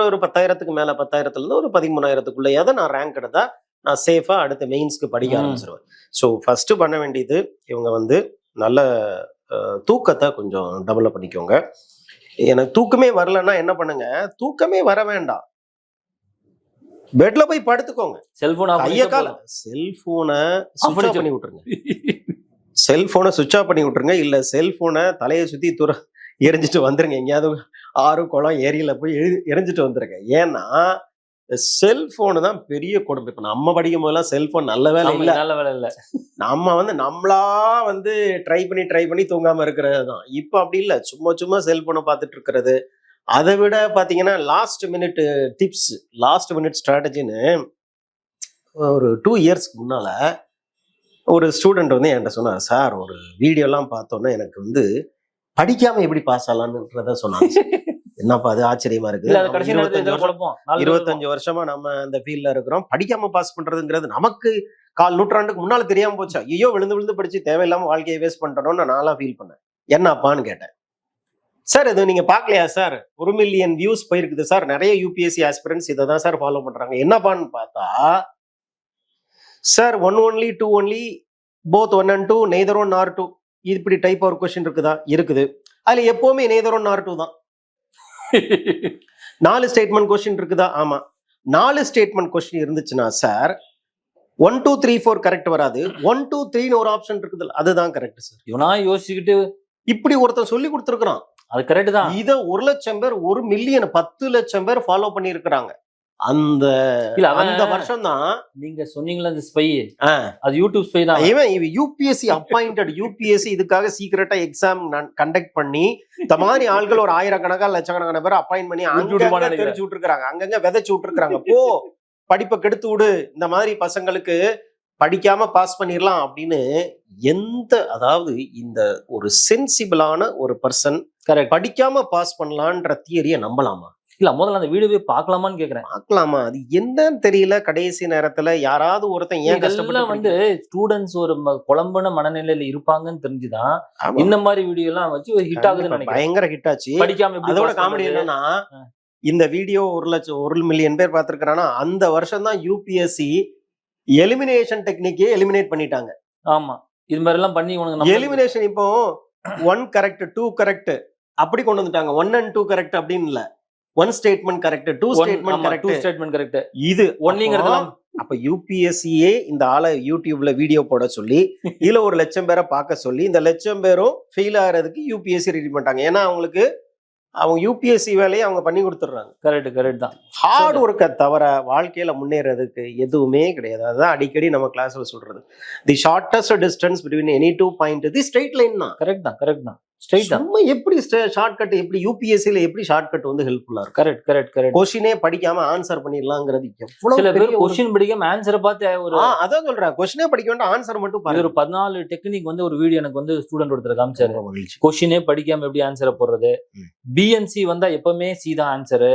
B: ஒரு 10,000க்கு மேல, 10,000த்துல இருந்து ஒரு 13,000க்குள்ளேயாவது நான் ரேங்க் எடுத்தா நான் சேஃபா அடுத்த மெயின்ஸ்க்கு படிக்க ஆரம்பிச்சிருவேன். ஸோ ஃபர்ஸ்ட் பண்ண வேண்டியது இவங்க வந்து நல்ல தூக்கத்தை கொஞ்சம் டெவலப் பண்ணிக்கோங்க. எனக்கு தூக்கமே வரலன்னா என்ன பண்ணுங்க? தூக்கமே வர வேண்டாம், பெட்ல போய் படுத்துக்கோங்க. செல்போனை சுவிட்ச் ஆஃப் பண்ணி விட்டுருங்க. செல்போனை சுவிட்ச் ஆஃப் பண்ணி விட்டுருங்க. இல்ல செல்போனை தலையை சுத்தி எரிஞ்சிட்டு வந்துருங்க. எங்கேயாவது ஆறு குளம் ஏரியில போய் எரிஞ்சிட்டு வந்துருங்க. ஏன்னா செல்போனு தான் பெரிய கொடுமை. இப்ப நம்ம படிக்கும் போதெல்லாம் செல்போன் நல்ல வேலை இல்ல. நம்ம வந்து நம்மளா வந்து ட்ரை பண்ணி தூங்காம இருக்கிறது தான். இப்ப அப்படி இல்ல, சும்மா செல்போனை பார்த்துட்டு இருக்கிறது. அதை விட பாத்தீங்கன்னா last minute tips, last minute ஸ்ட்ராட்டஜின்னு ஒரு 2 இயர்ஸ்க்கு முன்னால ஒரு ஸ்டூடெண்ட் வந்து என்கிட்ட சொன்னார், சார் ஒரு வீடியோலாம் பார்த்தோன்னா எனக்கு வந்து படிக்காம எப்படி பாஸ் ஆகலான்றத சொன்னாங்க. என்னப்பா அது ஆச்சரியமா இருக்கு. 25 வருஷமா நம்ம இந்த ஃபீல்ட்ல இருக்கிறோம், படிக்காம பாஸ் பண்றதுங்கிறது நமக்கு 4 நூற்றாண்டுக்கு முன்னால தெரியாம போச்சா? ஐயோ விழுந்து படிச்சு தேவையில்லாம வாழ்க்கையை வேஸ்ட் பண்றோம்னு நான்லாம் ஃபீல் பண்ணேன். என்னப்பான்னு கேட்டேன். சார் இது நீங்க பாக்கலையா சார்? 1 மில்லியன் வியூஸ் போயிருக்குது சார். நிறைய யூபிஎஸ்சி ஆஸ்பிரன்ட்ஸ் இதை தான் சார் ஃபாலோ பண்றாங்க. என்னப்பான்னு பார்த்தா sir 1 only 2 only both 1 and 2 neither 1 nor 2 இப்படி டைப் ஒரு கொஸ்டின் இருக்குதா? இருக்குது. அதுல எப்பவுமே neither 1 nor 2 தான். 4 ஸ்டேட்மெண்ட் கொஸ்டின் இருக்குதா? ஆமா. 4 ஸ்டேட்மெண்ட் கொஸ்டின் இருந்துச்சுன்னா சார் 1 2 3 4 கரெக்ட் வராது. 1 2 3ன்னு ஒரு ஆப்ஷன் இருக்குது, அதுதான் கரெக்ட் சார்.
A: இவனா யோசிச்சுக்கிட்டு இப்படி
B: ஒருத்தன் சொல்லி கொடுத்துருக்கான்.
A: அது கரெக்ட் தான்.
B: இத 1 லட்சம் பேர், 1 மில்லியன் 10 லட்சம் பேர் ஃபாலோ பண்ணி இருக்கிறாங்க. அந்த வருஷம் தான்
A: நீங்க சொன்னீங்களா அந்த ஸ்பை, அது யூடியூப் ஸ்பை தான்.
B: இவன் யூபிஎஸ்சி அப்பாயிண்டட், யூபிஎஸ்சி இதுக்காக சீக்கிரட்டா எக்ஸாம் கண்டக்ட் பண்ணி இந்த மாதிரி ஆட்கள் ஒரு 1000கணக்கான லட்சக்கணக்கான பேர் அப்பாயிண்ட் பண்ணி அங்கங்க தெரிச்சு விட்டுருக்காங்க, அங்கங்க விதைச்சு விட்டுருக்காங்க. போ படிப்பை கெடுத்து விடு, இந்த மாதிரி பசங்களுக்கு படிக்காம பாஸ் பண்ணிடலாம் அப்படின்னு. அதாவது இந்த ஒரு சென்சிபிளான ஒரு பர்சன் படிக்காம பாஸ் பண்ணலான்ற தியரியை நம்பலாமா?
A: இல்ல, முதல்ல அந்த வீடியோவே பார்க்கலாமான்னு கேக்குறேன்.
B: பார்க்கலாமா? அது என்னன்னு தெரியல. கடைசி நேரத்துல யாராவது ஒருத்தன் ஏன் கஷ்டப்பட்டு
A: வந்து ஸ்டூடெண்ட்ஸ் ஒரு குழம்புன மனநிலையில இருப்பாங்கன்னு தெரிஞ்சுதான் இந்த மாதிரி வீடியோ எல்லாம் வச்சு ஹிட் ஆகுதுன்னு
B: பயங்கர ஹிட் ஆச்சு.
A: படிக்காம
B: அதோட காமெடி என்னன்னா, இந்த வீடியோ 1 மில்லியன் பேர் பார்த்திருக்கானா அந்த வருஷம் தான் யூபிஎஸ்சி எலிமினேஷன் டெக்னிக்கே எலிமினேட் பண்ணிட்டாங்க.
A: ஆமா, இது மாதிரி எல்லாம் பண்ணி
B: எலிமினேஷன் இப்போ 1 கரெக்ட் 2 கரெக்ட் அப்படி கொண்டு வந்துட்டாங்க. 1 and 2 கரெக்ட் அப்படின்னு இல்ல, 1 ஸ்டேட்மெண்ட் கரெக்ட் 2 ஸ்டேட்மெண்ட் கரெக்ட். இது ஒன்லிங்கிறதுலாம் அப்ப யூபிஎஸ்சியே இந்த ஆளை யூடியூப்ல வீடியோ போட சொல்லி இதுல 1 லட்சம் பேரை பார்க்க சொல்லி இந்த 1 லட்சம் பேரும் ஃபெயில் ஆகிறதுக்கு யூபிஎஸ்சி ரெடி பண்ணிட்டாங்க. ஏன்னா அவங்களுக்கு அவங்க யூபிஎஸ்சி வேலையை அவங்க பண்ணி கொடுத்துடுறாங்க.
A: கரெக்ட் தான்.
B: ஹார்ட் ஒர்க்கை தவிர வாழ்க்கையில முன்னேறதுக்கு எதுவுமே கிடையாது. அதுதான் அடிக்கடி நம்ம கிளாஸ்ல சொல்றது, தி shortest distance between any 2 point தி ஸ்ட்ரெயிட் லைன் தான்.
A: கரெக்ட் தான். ஸ்ட்ரெயிட் தான்.
B: எப்படி ஷார்ட் கட், எப்படி யூபிஎஸ்சில எப்படி ஷார்ட் கட் வந்து ஹெல்ப்ஃபுல்லா இருக்கும்? கரெக்ட். கொஸ்டினே படிக்காம ஆன்சர் பண்ணிடலாங்கிறது எவ்வளவு.
A: சில பேர் கொஸ்டின் படிக்காம ஆன்சரை பார்த்து ஒரு
B: அதான் சொல்றேன், கொஸ்டினே படிக்க வேண்டாம் ஆன்சர் மட்டும் பாருங்க.
A: ஒரு 14 டெக்னிக் வந்து ஒரு வீடியோ எனக்கு வந்து ஸ்டூடெண்ட் ஒருத்தர் காமிச்சாரு. கொஸ்டினே படிக்காம எப்படி ஆன்சரை போடுறது, பிஎன்சி வந்தா எப்பவுமே சி தான் ஆன்சரு,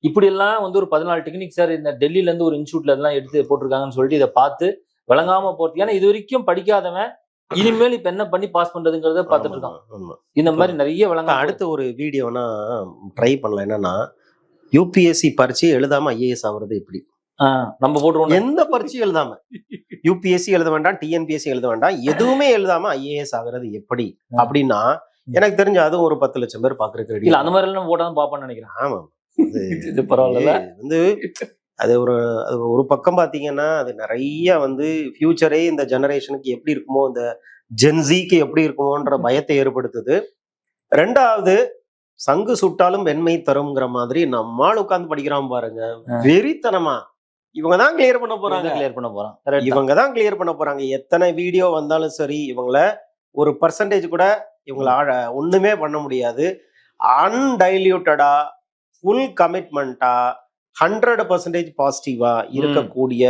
A: இப்படி எல்லாம் வந்து ஒரு 14 டெக்னிக் சார் இந்த டெல்லியில இருந்து ஒரு இன்ஸ்டியூட்ல எல்லாம் எடுத்து போட்டிருக்காங்கன்னு சொல்லிட்டு இதை பார்த்து விளங்காம போறது. ஏன்னா இது வரைக்கும் படிக்காதவன் இனிமேல் இப்ப என்ன பண்ணி பாஸ் பண்றதுங்கிறத பாத்துட்டு இருக்கான். இந்த மாதிரி நிறைய விளங்க.
B: அடுத்த ஒரு வீடியோனா ட்ரை பண்ணலாம். என்னன்னா யூபிஎஸ்சி பரீட்சை எழுதாம ஐஏஎஸ் ஆகுறது எப்படி?
A: நம்ம போட்டுருவோம்.
B: எந்த பரீட்சையும் எழுதாம யூபிஎஸ்சி எழுத வேண்டாம், டிஎன்பிஎஸ்சி எழுத வேண்டாம், எதுவுமே எழுதாம ஐஏஎஸ் ஆகுறது எப்படி அப்படின்னா எனக்கு தெரிஞ்ச அதுவும் ஒரு 10 லட்சம் பேர் பாக்குறதுக்கு
A: இல்ல அந்த மாதிரி எல்லாம் போட்டாதான் பாப்பான்னு நினைக்கிறேன்.
B: ஆமா.
A: இது பரவாயில்ல.
B: வந்து அது ஒரு பக்கம் பாத்தீங்கன்னா அது நிறைய வந்து ஃபியூச்சரே இந்த ஜெனரேஷனுக்கு எப்படி இருக்குமோ, இந்த ஜென்சிக்கு எப்படி இருக்குமோன்ற பயத்தை ஏற்படுத்துது. ரெண்டாவது, சங்கு சுட்டாலும் வெண்மை தரும்ங்கிற மாதிரி நம்மால் உட்கார்ந்து படிக்கிறான் பாருங்க, வெறித்தனமா. இவங்கதான் கிளியர் பண்ண போறாங்க, இவங்கதான் கிளியர் பண்ண போறாங்க. எத்தனை வீடியோ வந்தாலும் சரி, இவங்கள ஒரு பர்சன்டேஜ் கூட இவங்கள ஒண்ணுமே பண்ண முடியாது. அன்டைல்யூட்டடா, ஃபுல் கமிட்மெண்டா, 100% பாசிட்டிவா இருக்கக்கூடிய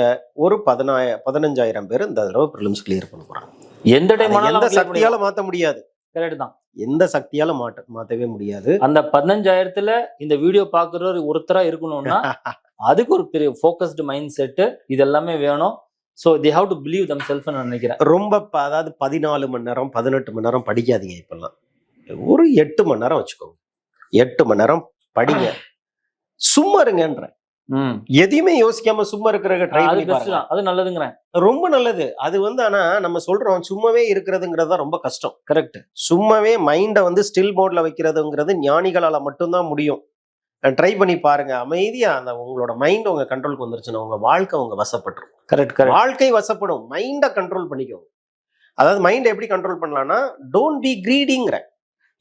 B: ஒரு 15,000 பேர் இந்த தடவை ப்ரிலிம்ஸ் கிளியர் பண்ண போறாங்க.
A: எந்த டைம்
B: எந்த சக்தியால மாத்த முடியாது.
A: கரெக்ட் தான்.
B: எந்த சக்தியால மாத்தவே முடியாது.
A: அந்த 15,000ல இந்த வீடியோ பாக்குற ஒருத்தரா இருக்கணும்னா அதுக்கு ஒரு பெரிய ஃபோக்கஸ்டு மைண்ட் செட் இதெல்லாமே வேணும். So they have to believe them self நினைக்கிறேன்.
B: ரொம்ப அதாவது 14 மணி நேரம் 18 மணி நேரம் படிக்காதீங்க. இப்பெல்லாம் ஒரு 8 மணி நேரம் வச்சுக்கோங்க. 8 மணி நேரம் படிங்க. சும்மா இருங்கன்ற, எதையுமே யோசிக்காம சும்மா இருக்கிற ட்ரை பண்ணி பாருங்க.
A: அது நல்லதுங்கிறேன்,
B: ரொம்ப நல்லது. அது வந்து ஆனா நம்ம சொல்றோம் சும்மாவே இருக்கிறதுங்கிறது ரொம்ப கஷ்டம்.
A: கரெக்ட்.
B: சும்மாவே மைண்டை வந்து ஸ்டில் மோட்ல வைக்கிறதுங்கிறது ஞானிகளால மட்டும்தான் முடியும். ட்ரை பண்ணி பாருங்க. அமைதியா அந்த உங்களோட மைண்ட் உங்க கண்ட்ரோலுக்கு வந்துருச்சுன்னா உங்க வாழ்க்கை உங்க வசப்பட்டுரும்.
A: கரெக்ட்.
B: வாழ்க்கை வசப்படும். மைண்டை கண்ட்ரோல் பண்ணிக்கோங்க. அதாவது மைண்டை எப்படி கண்ட்ரோல் பண்ணலாம்னா, டோன்ட் பி கிரீடிங்கிற.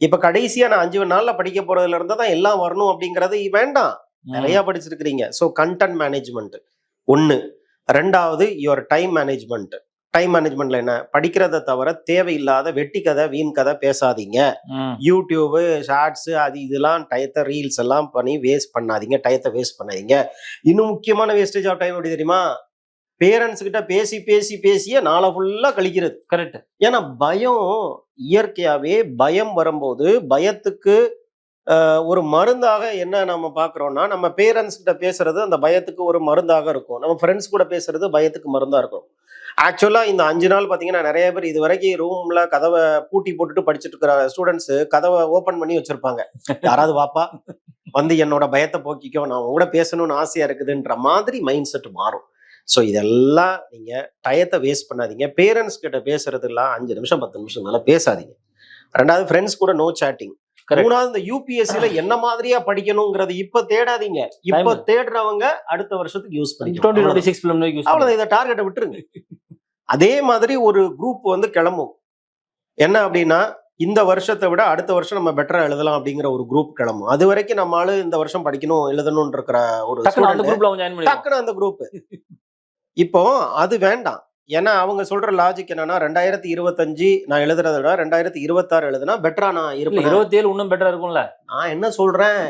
B: இப்ப கடைசியா நான் 5 நாள்ல படிக்க போறதுல இருந்தா தான் எல்லாம் வரணும் அப்படிங்கறது வேண்டாம். நிறைய படிச்சிருக்கிறீங்க. ஸோ கண்டென்ட் மேனேஜ்மெண்ட் ஒண்ணு. ரெண்டாவது யுவர் டைம் மேனேஜ்மெண்ட். டைம் மேனேஜ்மெண்ட்ல என்ன, படிக்கிறத தவிர தேவையில்லாத வெட்டி கதை வீண் கதை பேசாதீங்க. யூடியூப் ஷார்ட்ஸ் அது இதெல்லாம் டயத்தை ரீல்ஸ் எல்லாம் பண்ணி வேஸ்ட் பண்ணாதீங்க. டயத்தை வேஸ்ட் பண்ணாதீங்க. இன்னும் முக்கியமான வேஸ்டேஜ் ஆஃப் டைம் எப்படி தெரியுமா, பேரண்ட்ஸ் கிட்ட பேசி பேசி பேசிய நாளை ஃபுல்லா கழிக்கிறது.
A: கரெக்ட்.
B: ஏன்னா பயம் இயற்கையாவே, பயம் வரும்போது பயத்துக்கு ஒரு மருந்தாக என்ன நம்ம பாக்குறோம்னா, நம்ம பேரண்ட்ஸ் கிட்ட பேசுறது அந்த பயத்துக்கு ஒரு மருந்தாக இருக்கும். நம்ம ஃப்ரெண்ட்ஸ் கூட பேசுறது பயத்துக்கு மருந்தா இருக்கும். ஆக்சுவலா இந்த 5 நாள் பாத்தீங்கன்னா நிறைய பேர் இது வரைக்கும் ரூம்ல கதவை பூட்டி போட்டுட்டு படிச்சுட்டு இருக்கிற ஸ்டூடெண்ட்ஸ் கதவை ஓபன் பண்ணி வச்சிருப்பாங்க. யாராவது வாப்பா வந்து என்னோட பயத்தை போக்கிக்கோ, நான் கூட பேசணும்னு ஆசையா இருக்குதுன்ற மாதிரி மைண்ட் செட் மாறும். ஸோ இதெல்லாம் நீங்க டயத்தை வேஸ்ட் பண்ணாதீங்க. பேரண்ட்ஸ் கிட்ட பேசுறது எல்லாம் 5 நிமிஷம் 10 நிமிஷம் மேல பேசாதீங்க. ரெண்டாவது, ஃப்ரெண்ட்ஸ் கூட நோ சாட்டிங். மூணாவது, இந்த யூபிஎஸ்சில என்ன மாதிரியா படிக்கணுங்கிறது இப்ப தேடாதீங்க. இப்ப தேடுறவங்க அடுத்த வருஷத்துக்கு யூஸ் பண்ணிக்கலாம். அவ்வளவு இதை டார்கெட்டை விட்டுருங்க. அதே மாதிரி ஒரு குரூப் வந்து கிளம்பும். என்ன அப்படின்னா, இந்த வருஷத்தை விட அடுத்த வருஷம் நம்ம பெட்டரா எழுதலாம் அப்படிங்கிற ஒரு குரூப் கிளம்பும். அது வரைக்கும் நம்மளால இந்த வருஷம் படிக்கணும் எழுதணும்னு இருக்கிற ஒரு டக்குனு அந்த குரூப். இப்போ அது வேண்டாம். ஏன்னா அவங்க சொல்ற லாஜிக் என்னன்னா, 2025 நான் எழுதுறத விட 2026 எழுதுனா பெட்டரா நான் இருப்பேன்.
A: 27 இன்னும் பெட்டரா இருக்கும்ல.
B: நான் என்ன சொல்றேன்,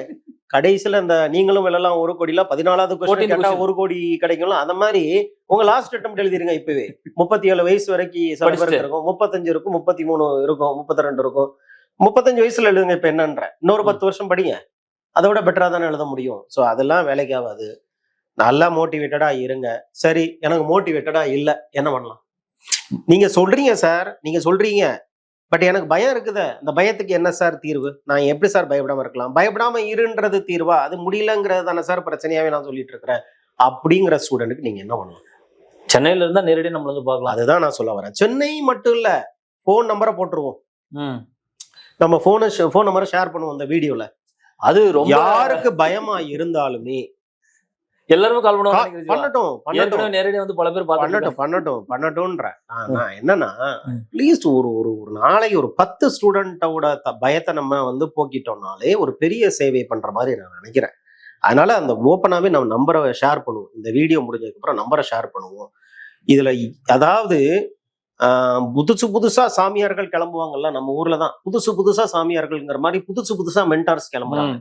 B: கடைசியில இந்த நீங்களும் எல்லாம் 1 கோடில 14வது கொஸ்டின் கேட்டா 1 கோடி கிடைக்கும்ல, அந்த மாதிரி உங்க லாஸ்ட் அட்டெம்ப்ட் எழுதிருங்க. இப்பவே 37 வயசு வரைக்கும் சில பேருக்கு இருக்கும், 35 இருக்கும், 33 இருக்கும், 32 இருக்கும். 35 வயசுல எழுதுங்க. இப்ப என்னன்ற இன்னொரு 10 வருஷம் படிங்க, அதை விட பெட்டரா தானே எழுத முடியும். ஸோ அதெல்லாம் வேலைக்கு ஆகாது. நல்லா மோட்டிவேட்டடா இருங்க. சரி, எனக்கு மோட்டிவேட்டடா இல்ல, என்ன பண்ணலாம்? நீங்க சொல்றீங்க சார், நீங்க சொல்றீங்க, பட் எனக்கு பயம் இருக்குது. அந்த பயத்துக்கு என்ன சார் தீர்வு? நான் எப்படி சார் பயப்படாம இருக்கலாம்? பயப்படாம இருன்றது தீர்வா? அது முடியலங்கிறது தானே சார் பிரச்சனையாவே நான் சொல்லிட்டு இருக்கிறேன். அப்படிங்கிற ஸ்டூடெண்ட்டுக்கு நீங்க என்ன பண்ணலாம்?
A: சென்னையில இருந்தா நேரடியாக நம்ம வந்து பார்க்கலாம்.
B: அதுதான் நான் சொல்ல வரேன். சென்னை மட்டும் இல்ல, போன் நம்பரை போட்டுருவோம். நம்ம போன் நம்பரை ஷேர் பண்ணுவோம் இந்த வீடியோல. அது யாருக்கு பயமா இருந்தாலுமே
A: எல்லாருமே கால் பண்ணுவாங்க.
B: பண்ணட்டும்.
A: நேரடியாக வந்து பல பேர்
B: பண்ணட்டும்ன்ற. என்னன்னா, அட்லீஸ்ட் ஒரு நாளைக்கு ஒரு 10 ஸ்டூடெண்டோட பயத்தை நம்ம வந்து போக்கிட்டோம்னாலே ஒரு பெரிய சேவை பண்ற மாதிரி நான் நினைக்கிறேன். அதனால அந்த ஓப்பனாவே நம்ம நம்பரை ஷேர் பண்ணுவோம். இந்த வீடியோ முடிஞ்சதுக்கு அப்புறம் நம்பரை ஷேர் பண்ணுவோம். இதுல அதாவது புதுசா சாமியார்கள் கிளம்புவாங்கல்ல நம்ம ஊர்ல தான். புதுசா சாமியார்கள்ங்கிற மாதிரி புதுசா மென்டார்ஸ் கிளம்புறாங்க.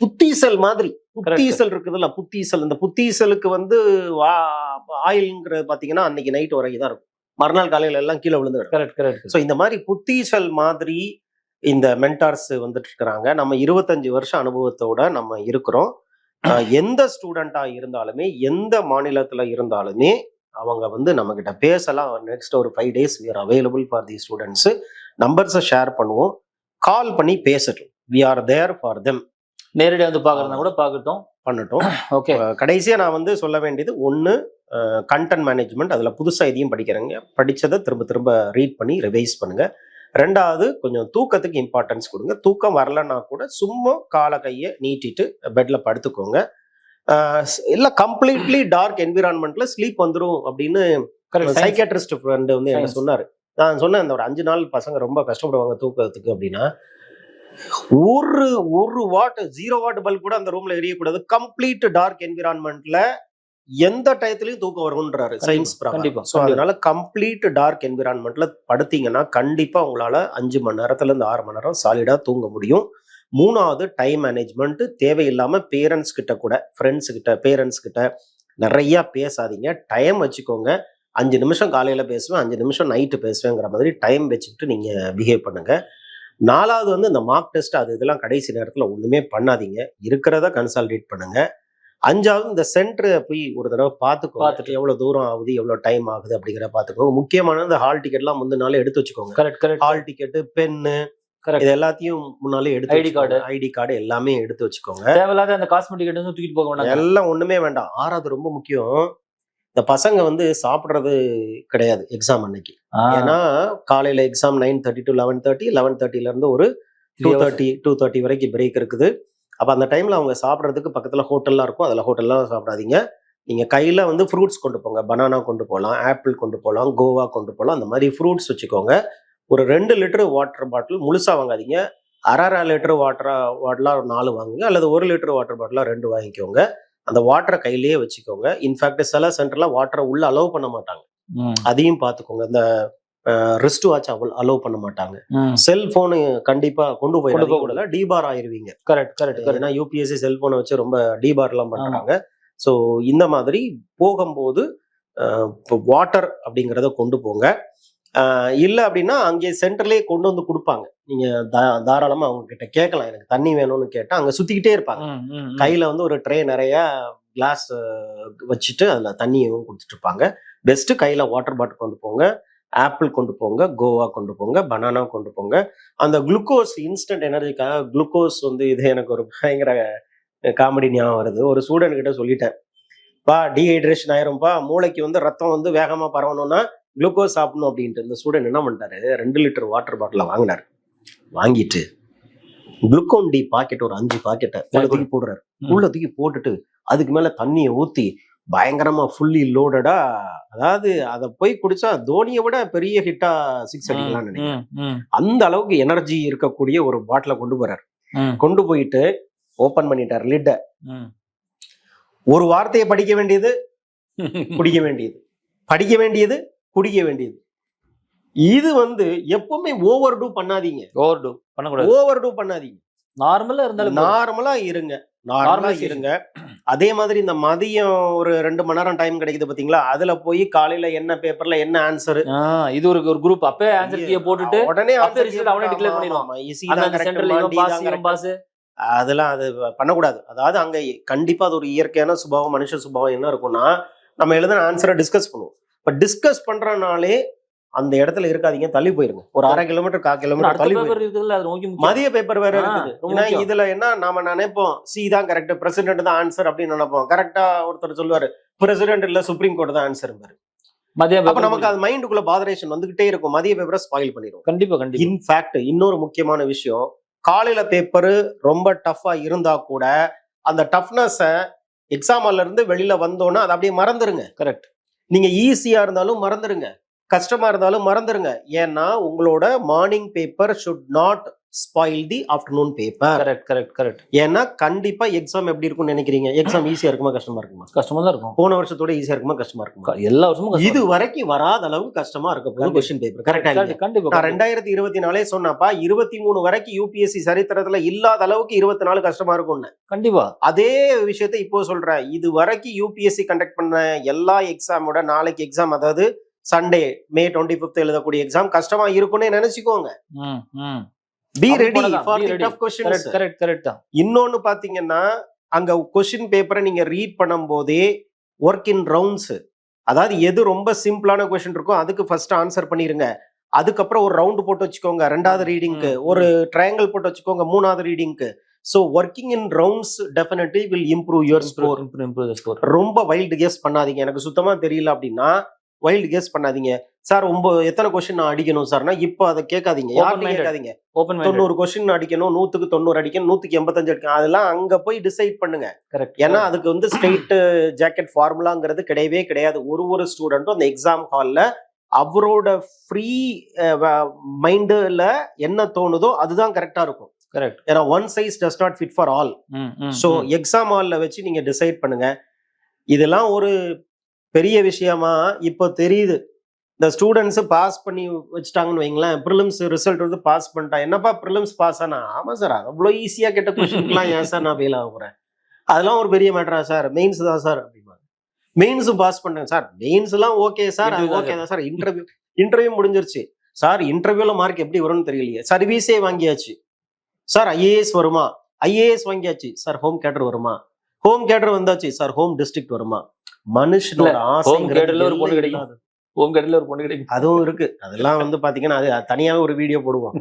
B: புத்தீசல் மாதிரி. புத்தீசல் இருக்குதுல்ல, புத்தீசல். இந்த புத்தீசலுக்கு வந்து ஆயில்ங்கிறது பாத்தீங்கன்னா அன்னைக்கு நைட் வரைக்கும் தான் இருக்கும். மறுநாள் காலையில எல்லாம் கீழே விழுந்து. ஸோ இந்த மாதிரி புத்தீசல் மாதிரி இந்த மென்டார்ஸ் வந்துட்டு இருக்கிறாங்க. நம்ம 25 வருஷம் அனுபவத்தோட நம்ம இருக்கிறோம். எந்த ஸ்டூடெண்டா இருந்தாலுமே, எந்த மாநிலத்துல இருந்தாலுமே அவங்க வந்து நம்ம கிட்ட பேசலாம். நெக்ஸ்ட் ஒரு 5 days we are available for the students. நம்பர்ஸை ஷேர் பண்ணுவோம். கால் பண்ணி பேசட்டும். we are there for them.
A: நேரடியா வந்து பாக்குறதா கூட பாக்கட்டும்,
B: பண்ணட்டும்.
A: ஓகே.
B: கடைசியா நான் வந்து சொல்ல வேண்டியது ஒண்ணு, கண்டென்ட் மேனேஜ்மெண்ட். அதுல புதுசா எதையும் படிக்கிறேங்க, படிச்சதை திரும்ப திரும்ப ரீட் பண்ணி ரிவைஸ் பண்ணுங்க. ரெண்டாவது, கொஞ்சம் தூக்கத்துக்கு இம்பார்ட்டன்ஸ் கொடுங்க. தூக்கம் வரலன்னா கூட சும்மா காலை கையை நீட்டிட்டு பெட்ல படுத்துக்கோங்க. இல்ல கம்ப்ளீட்லி டார்க் என்விரான்மெண்ட்ல ஸ்லீப் வந்துரும் அப்படின்னு சைக்கியாட்ரிஸ்ட் ஃப்ரெண்ட் வந்து என்ன சொன்னாரு. நான் சொன்னேன், இந்த ஒரு 5 நாள் பசங்க ரொம்ப கஷ்டப்படுவாங்க தூக்கத்துக்கு அப்படின்னா, ஒரு வாட் 0 வாட் பல்ப் கூட அந்த ரூம்ல எரியக்கூடாது. கம்ப்ளீட் டார்க் என்விரான்மெண்ட்ல எந்த டயத்துலயும் தூக்கம் வரும்ன்றாரு சயின்ஸ் பிரகாரம். சோ அதனால கம்ப்ளீட் டார்க் என்விரான்மெண்ட்ல படுத்தீங்கன்னா கண்டிப்பா உங்களால 5 மணி நேரத்துல இருந்து 6 மணி நேரம் சாலிடா தூங்க முடியும். மூணாவது, டைம் மேனேஜ்மெண்ட். தேவையில்லாம பேரண்ட்ஸ் கிட்ட கூட, ஃப்ரெண்ட்ஸ் கிட்ட, பேரண்ட்ஸ் கிட்ட நிறைய பேசாதீங்க. டைம் வச்சுக்கோங்க. 5 நிமிஷம் காலையில பேசுவேன், 5 நிமிஷம் நைட்டு பேசுவேங்கிற மாதிரி டைம் வச்சுக்கிட்டு நீங்க பிஹேவ் பண்ணுங்க. 4வது வந்து இந்த மார்க் டெஸ்ட் அது இதெல்லாம் கடைசி நேரத்துல ஒண்ணுமே பண்ணாதீங்க. இருக்கிறத கன்சாலிடேட் பண்ணுங்க. 5வது, இந்த சென்டரை போய் ஒரு தடவை பார்த்துட்டு எவ்வளவு தூரம் ஆகுது, எவ்வளவு டைம் ஆகுது அப்படிங்கிற பார்த்துக்கோங்க. முக்கியமானது இந்த ஹால் டிக்கெட்லாம் முந்தின நாளே எடுத்து வச்சுக்கோங்க. ஹால் டிக்கெட், பென்னு, இது எல்லாத்தையும் முன்னாலே எடுத்து, ஐடி கார்டு எல்லாமே எடுத்து வச்சுக்கோங்க.
A: தேவையில்லாத அந்த காஸ்மெட்டிக் ஐட்டம்ஸ் தூக்கிட்டு போக வேண்டாம்,
B: எல்லாம் ஒண்ணுமே வேண்டாம். 6வது ரொம்ப முக்கியம், இந்த பசங்க வந்து சாப்பிடுறது கிடையாது எக்ஸாம் அன்னைக்கு. ஏன்னா காலையில எக்ஸாம் 9:30 to 11:30, 11:30ல இருந்து ஒரு 2:30 வரைக்கும் பிரேக் இருக்குது. அப்ப அந்த டைம்ல அவங்க சாப்பிட்றதுக்கு பக்கத்துல ஹோட்டல்லாம் இருக்கும். அதுல ஹோட்டல்லாம் சாப்பிடாதீங்க. நீங்க கையில வந்து ஃப்ரூட்ஸ் கொண்டு போங்க. பனானா கொண்டு போகலாம், ஆப்பிள் கொண்டு போகலாம், கோவா கொண்டு போகலாம். அந்த மாதிரி ஃப்ரூட்ஸ் வச்சுக்கோங்க. ஒரு 2 லிட்டர் வாட்டர் பாட்டில் முழுசா வாங்காதீங்க. 1/2 லிட்டர் வாட்டரா 4 வாங்குங்க, அல்லது 1 லிட்டர் வாட்டர் பாட்டிலா 2 வாங்கிக்கோங்க. அந்த வாட்டரை கையிலேயே வச்சுக்கோங்க. இன்ஃபேக்ட் சில சென்டர்ல வாட்டரை உள்ள அலோவ் பண்ண மாட்டாங்க, அதையும் பார்த்துக்கோங்க. இந்த ரிஸ்ட் வாட்ச் அலோவ் பண்ண மாட்டாங்க. செல்போனு கண்டிப்பா கொண்டு போய் டிபார் ஆயிருவீங்க. ஏன்னா யூபிஎஸ்சி செல்போனை வச்சு ரொம்ப டிபார் எல்லாம் பண்றாங்க. ஸோ இந்த மாதிரி போகும்போது வாட்டர் அப்படிங்கிறத கொண்டு போங்க. இல்லை அப்படின்னா அங்கே சென்டர்லேயே கொண்டு வந்து கொடுப்பாங்க. நீங்க தாராளமா அவங்க கிட்ட கேட்கலாம், எனக்கு தண்ணி வேணும்னு கேட்டா அங்க சுத்திக்கிட்டே இருப்பாங்க. கையில வந்து ஒரு ட்ரே நிறைய கிளாஸ் வச்சுட்டு அதுல தண்ணியும் கொடுத்துட்டு இருப்பாங்க. பெஸ்ட் கையில வாட்டர் பாட்டில் கொண்டு போங்க, ஆப்பிள் கொண்டு போங்க, கோவா கொண்டு போங்க, பனானா கொண்டு போங்க. அந்த குளுக்கோஸ், இன்ஸ்டன்ட் எனர்ஜிக்காக குளுக்கோஸ் வந்து, இது எனக்கு ஒரு பயங்கர காமெடி ஞாபகம் வருது. ஒரு ஸ்டூடெண்ட் கிட்ட சொல்லிட்டேன், பா டீஹைட்ரேஷன் ஆயிரும்பா, மூளைக்கு வந்து ரத்தம் வந்து வேகமா பரவணும்னா குளுக்கோஸ் சாப்பிடணும் அப்படின்ட்டு. இந்த ஸ்டூடெண்ட் என்ன பண்ணிட்டாரு, 2 லிட்டர் வாட்டர் பாட்டில வாங்கினாரு. வாங்கிட்டு குளுக்கோன் டி பாக்கெட் ஒரு 5 பாக்கெட்டை தூக்கி போடுறாரு. உள்ள தூக்கி போட்டுட்டு அதுக்கு மேல தண்ணியை ஊத்தி பயங்கரமா ஃபுல்லி லோடடா, அதாவது அதை போய் குடிச்சா தோனியை விட பெரிய ஹிட்டா 6 அடிக்கலாம்னு நினைக்கிறேன். அந்த அளவுக்கு எனர்ஜி இருக்கக்கூடிய ஒரு பாட்டில கொண்டு போறாரு. கொண்டு போயிட்டு ஓபன் பண்ணிட்டாரு லிட்ட. ஒரு வார்த்தையை படிக்க வேண்டியது, குடிக்க வேண்டியது, படிக்க வேண்டியது, குடிக்க வேண்டியது. இது வந்து எப்பவுமே ஓவர் டூ பண்ணாதீங்க. ஓவர் டூ பண்ணாதீங்க. நார்மலா இருங்க. அதே மாதிரி இந்த மதியம் ஒரு 2 மணி நேரம் டைம் கிடைக்குது பாத்தீங்களா, அதுல போய் காலையில என்ன பேப்பர்ல என்ன ஆன்சர்,
A: இது ஒரு குரூப் அப்பே ஆன்சர் கீயை போட்டுட்டு
B: உடனே
A: அவனே டிக்ளேர் பண்ணிடுவான்.
B: அதெல்லாம் அது பண்ணக்கூடாது. அதாவது அங்க கண்டிப்பா அது ஒரு இயற்கையான சுபாவம், மனுஷ சுபாவம் என்ன இருக்கும்னா, நம்ம எழுதின ஆன்சரை டிஸ்கஸ் பண்ணுவோம். இப்ப டிஸ்கஸ் பண்றனாலே அந்த இடத்துல இருக்காதீங்க, தள்ளி போயிருங்க. ஒரு 1/2 கிலோமீட்டர் 1/4 கிலோமீட்டர் தள்ளி போயிருங்க. மதிய பேப்பர் வேற இருக்குது. ஏன்னா இதுல என்ன நாம நினைப்போம், சி தான் கரெக்ட், பிரசிடென்ட் தான் ஆன்சர் அப்படின்னு நினைப்போம். கரெக்டா ஒருத்தர் சொல்லுவாரு, பிரசிடென்ட் இல்ல சுப்ரீம் கோர்ட் தான் ஆன்சர். அப்ப நமக்கு அது மைண்டுக்குள்ள பாதரேஷன் வந்துகிட்டே இருக்கும். மதிய பேப்பரை ஸ்பாயில் பண்ணிடும்.
A: கண்டிப்பா.
B: இன்ஃபேக்ட் இன்னொரு முக்கியமான விஷயம், காலையில பேப்பர் ரொம்ப டஃபா இருந்தா கூட அந்த டஃப்னஸ் எக்ஸாம்ல இருந்து வெளியில வந்தோன்னா அதை அப்படியே மறந்துருங்க.
A: கரெக்ட்.
B: நீங்க ஈஸியா இருந்தாலும் மறந்துருங்க, கஷ்டமா இருந்தாலும் மறந்துருங்க. ஏன்னா உங்களோட morning paper should not spoil the afternoon paper.
A: Correct.
B: ஏன்னா கண்டிப்பா எக்ஸாம் எப்படி இருக்கும்னு நினைக்கிறீங்க? எக்ஸாம் ஈஸியா இருக்குமா கஷ்டமா இருக்குமா?
A: கஷ்டமா தான் இருக்கும்.
B: போன வருஷத்தோட ஈஸியா இருக்குமா கஷ்டமா இருக்குமா?
A: எல்லா வருஷமும்
B: இது வரைக்கும் வராத அளவுக்கு கஷ்டமா இருக்க போகுது கொஸ்டின் பேப்பர். கரெக்டா? நான் 2024 சொன்னப்பா 23 வரைக்கும் யூபிஎஸ்சி சரித்திரத்துல இல்லாத அளவுக்கு 24 கஷ்டமா இருக்கும்னு.
A: கண்டிப்பா
B: அதே விஷயத்தை இப்போ சொல்றேன். இது வரைக்கும் யூபிஎஸ்சி கண்டக்ட் பண்ண எல்லா எக்ஸாமோட நாளைக்கு எக்ஸாம், அதாவது சண்டே May 25 எழுதக்கூடிய எக்ஸாம் கஷ்டமா இருக்கும்னு நினைச்சுக்கோங்க. Be ready for the tough questions.
A: Correct.
B: இன்னொன்னு பாத்தீங்கன்னா, அங்க கொஸ்டின் பேப்பரை நீங்க ரீட் பண்ணும் போதே ஒர்க் இன் ரவுண்ட்ஸ், அதாவது எது ரொம்ப சிம்பிளான கொஸ்டின் இருக்கோ அதுக்கு ஃபர்ஸ்ட் ஆன்சர் பண்ணிருங்க. அதுக்கப்புறம் ஒரு ரவுண்ட் போட்டு வச்சுக்கோங்க 2வது ரீடிங்க்கு, ஒரு ட்ரையாங்கிள் போட்டு வச்சுக்கோங்க 3வது ரீடிங்க்கு. So working in rounds definitely will improve your score.
A: improve the score.
B: ரொம்ப வைல்டு கெஸ் பண்ணாதீங்க. எனக்கு சுத்தமா தெரியல அப்படின்னா வைல்டு கெஸ் பண்ணாதீங்க. சார் எத்தனை கொஸ்டின் நான் அடிக்கணும் சார்னா இப்போ அதை கேட்காதீங்க, யாரும் கேட்காதீங்க.
A: Open minded.
B: 90 கொஸ்டின் அடிக்கணும், 100க்கு 90 அடிக்கணும், 100க்கு 85 அடிக்கணும், அதெல்லாம் அங்க போய் டிசைட் பண்ணுங்க.
A: Correct.
B: ஏன்னா அதுக்கு வந்து ஸ்ட்ரெயிட் ஜாக்கெட் ஃபார்முலாங்கிறது கிடையவே கிடையாது. ஒரு ஸ்டூடெண்ட்டும் அந்த எக்ஸாம் ஹால்ல அவரோட ஃப்ரீ மைண்டுல என்ன தோணுதோ அதுதான் கரெக்டா இருக்கும்.
A: Correct.
B: ஏன்னா one size does not fit for all. So exam ஹால்ல வச்சு நீங்க டிசைட் பண்ணுங்க. இதெல்லாம் ஒரு பெரிய விஷயமா இப்போ தெரியுது. இந்த ஸ்டூடெண்ட்ஸ் பாஸ் பண்ணி வச்சுட்டாங்கன்னு வைங்களேன், ப்ரிலிம்ஸ் ரிசல்ட் வந்து பாஸ் பண்ணிட்டா, என்னப்பா ப்ரிலிம்ஸ் பாஸ் ஆனா, ஆமா சார் அவ்வளோ ஈஸியா கேட்ட கொஸ்டின்லாம் ஏன் சார் நான் ஃபெயில் ஆக போறேன், அதெல்லாம் ஒரு பெரிய மேட்டரா சார், மெயின்ஸ் தான் சார் அப்படிமா. மெயின்ஸ் பாஸ் பண்ணேன் சார், மெயின்ஸ் எல்லாம் ஓகே சார், அது ஓகே தான் சார். இன்டர்வியூ முடிஞ்சிருச்சு சார், இன்டர்வியூல மார்க் எப்படி வரும்னு தெரியலையே, சர்வீஸே வாங்கியாச்சு சார், ஐஏஎஸ் வருமா, ஐஏஎஸ் வாங்கியாச்சு சார், ஹோம் கேடர் வருமா, ஹோம் கேடர் வந்தாச்சு சார், ஹோம் டிஸ்ட்ரிக்ட் வருமா. மனுஷனோட ஆசைங்கிறது
A: ஒரு பொண்ணு கிடைக்கும், ஒரு பொண்ணு கிடைக்கும்,
B: அதுவும் இருக்கு. அதெல்லாம் வந்து பாத்தீங்கன்னா அது தனியாக ஒரு வீடியோ போடுவோம்.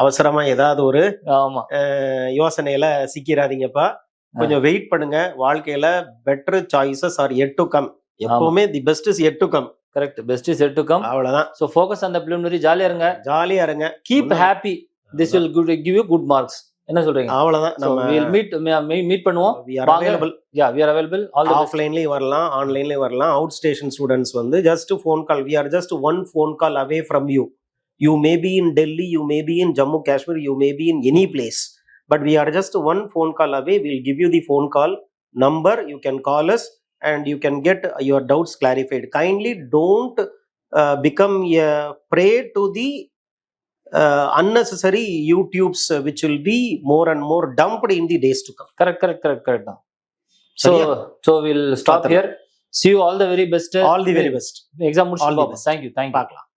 B: அவசரமா ஏதாவது ஒரு யோசனையில சிக்கிறாதீங்கப்பா, கொஞ்சம் வெயிட் பண்ணுங்க. வாழ்க்கையில better choices R yet to come. எப்பவுமே the best is yet to come.
A: Correct, best is yet to come.
B: அவ்வளவுதான்.
A: So focus on the preliminary. ஜாலியா இருங்க, keep happy, this will give you good marks. என்ன சொல்றீங்க?
B: அவ்வளவுதான். நம்ம
A: meet பண்ணுவோம்.
B: we are available.
A: Yeah, we are available. All the
B: ஆஃப்லைன்லயே வரலாம், ஆன்லைன்லயே வரலாம். அவுட் ஸ்டேஷன் ஸ்டூடெண்ட்ஸ் வந்து just phone call, we are just one phone call away from you. You may be in Delhi, you may be in Jammu Kashmir, you may be in any place, but we are just one phone call away. We'll give you the phone call number, you can call us and you can get your doubts clarified. Kindly don't become a prey to the unnecessary YouTubes which will be more and more dumped in the days to come.
A: Correct. So we'll stop here. See you all the very best.
B: All the very best.
A: Exam முடிச்சு பார்ப்போம். Thank you.
B: பார்க்கலாம்.